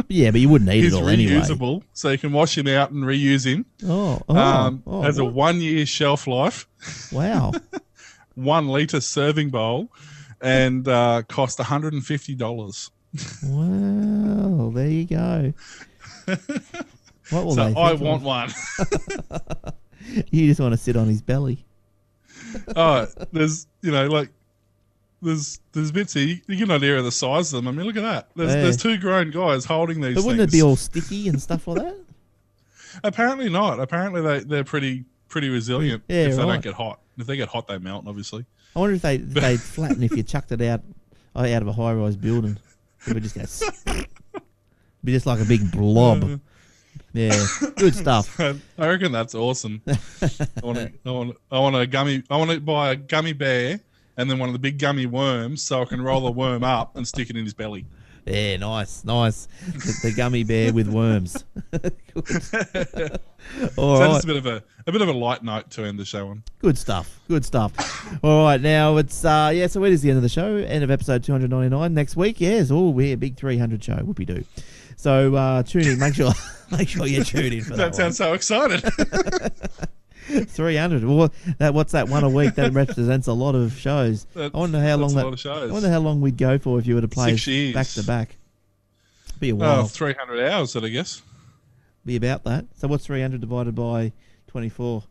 A: Yeah, but you wouldn't eat
B: He's
A: it all anyway.
B: reusable, so you can wash him out and reuse him. Has a 1 year shelf life.
A: Wow.
B: 1 litre serving bowl, and cost $150.
A: Wow, there you go. What will
B: So
A: they
B: I
A: think
B: want
A: of?
B: one.
A: You just want to sit on his belly.
B: Oh, there's bits here. You get an idea of the size of them. I mean, look at that. There's 2 grown guys holding these
A: But wouldn't
B: things.
A: it be all sticky and stuff like that?
B: Apparently not. Apparently they're pretty resilient
A: Yeah,
B: if they
A: right.
B: don't get hot. If they get hot, they melt, obviously.
A: I wonder if they'd flatten if you chucked it out of a high-rise building. It would just go... be just like a big blob. Yeah, good stuff.
B: I reckon that's awesome. I want to buy a gummy bear and then one of the big gummy worms so I can roll the worm up and stick it in his belly.
A: Yeah, nice. The gummy bear with worms. Good. All right.
B: Just a bit of a light note to end the show on.
A: Good stuff. All right, now it's so it is the end of the show, end of episode 299. Next week, yes, we're a big 300 show. Whoopie do. So tune in. Make sure you tune in for that.
B: That sounds so excited.
A: 300. Well, what's that? One a week. That represents a lot of shows. I wonder how long
B: a lot of shows.
A: I wonder how long we'd go for if you were to play
B: 6 years.
A: back to back. Be a while.
B: 300 hours, I guess.
A: Be about that. So what's 300 divided by 24?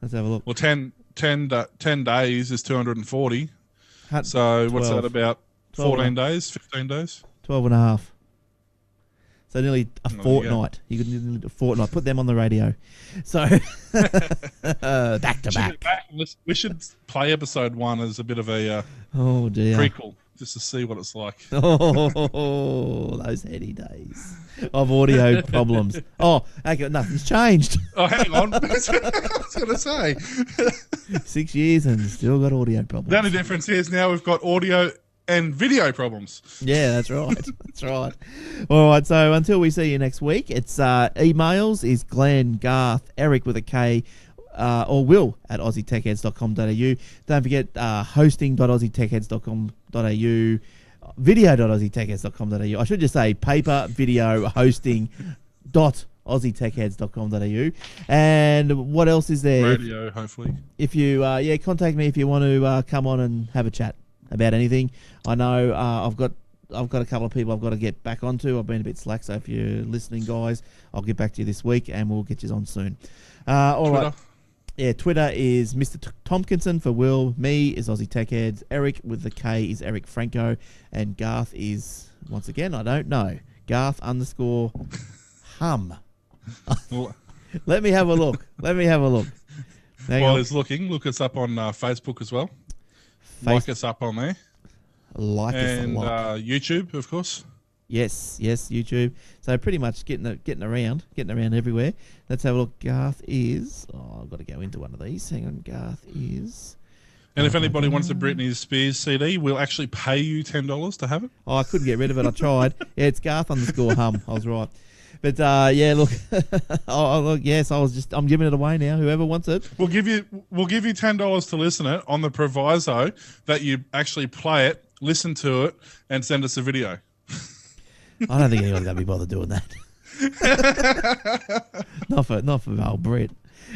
A: Let's have a look.
B: Well, 10 days is 240. So what's
A: 12.
B: that, about 14 days, 15 days?
A: 12 and a half. So nearly a
B: There you
A: fortnight. You could nearly a fortnight. Put them on the radio. So back to back.
B: We should play episode 1 as a bit of a
A: Oh dear.
B: prequel, just to see what it's like.
A: Oh, those heady days of audio problems. Oh, okay, nothing's changed.
B: Oh, hang on. I was going to say.
A: 6 years and still got audio problems.
B: The only difference is now we've got audio and video problems.
A: Yeah, that's right. That's right. All right, so until we see you next week, it's emails is Glenn, Garth, Eric with a K, or Will at aussietechheads.com.au. Don't forget hosting.aussietechheads.com.au, video.aussietechheads.com.au. I should just say paper, video, hosting, aussietechheads.com.au. And what else is there?
B: Radio, hopefully.
A: If you, contact me if you want to come on and have a chat about anything. I know I've got a couple of people I've got to get back onto. I've been a bit slack, so if you're listening, guys, I'll get back to you this week, and we'll get you on soon. All
B: Twitter.
A: right. Yeah, Twitter is Mr. Tompkinson for Will. Me is Aussie Tech Heads. Eric with the K is Eric Franco. And Garth is, once again, I don't know, Garth_hum. Let me have a look.
B: While he's looking, look us up on Facebook as well. Like us up on there.
A: Like us a
B: And
A: lot.
B: YouTube, of course.
A: Yes, YouTube. So pretty much getting around everywhere. Let's have a look. Garth is. Oh, I've got to go into one of these. Hang on. Garth is.
B: And if anybody wants a Britney Spears CD, we'll actually pay you $10 to have it.
A: Oh, I couldn't get rid of it. I tried. Yeah, it's Garth_hum. I was right. But yeah, look. Look. Yes, I'm giving it away now. Whoever wants it.
B: We'll give you $10 to listen it on the proviso that you actually play it, listen to it, and send us a video.
A: I don't think anyone's gonna be bothered doing that. not for old Brit.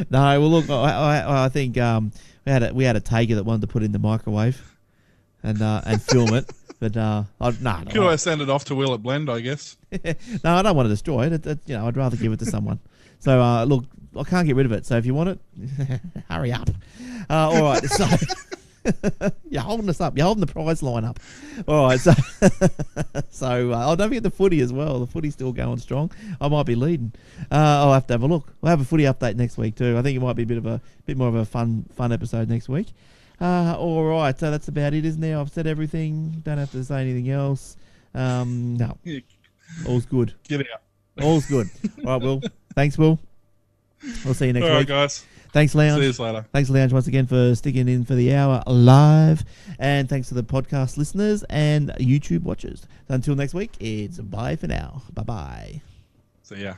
A: No, well look, I think we had a Tager that wanted to put it in the microwave and film it, but no.
B: Could I send it off to Will at Blend? I guess.
A: No, I don't want to destroy it. I'd rather give it to someone. So look, I can't get rid of it. So if you want it, hurry up. All right. So. You're holding us up. You're holding the prize line up. All right. So, don't forget the footy as well. The footy's still going strong. I might be leading. I'll have to have a look. We'll have a footy update next week too. I think it might be a bit more of a fun episode next week. All right. So that's about it, isn't it? I've said everything. Don't have to say anything else. No. All's good.
B: Get out.
A: All's good. All right, Will. Thanks, Will. We'll see you next week.
B: All right, guys.
A: Thanks, Lounge.
B: See you later.
A: Thanks, Lounge, once again for sticking in for the hour live. And thanks to the podcast listeners and YouTube watchers. So until next week, it's bye for now. Bye-bye.
B: See ya.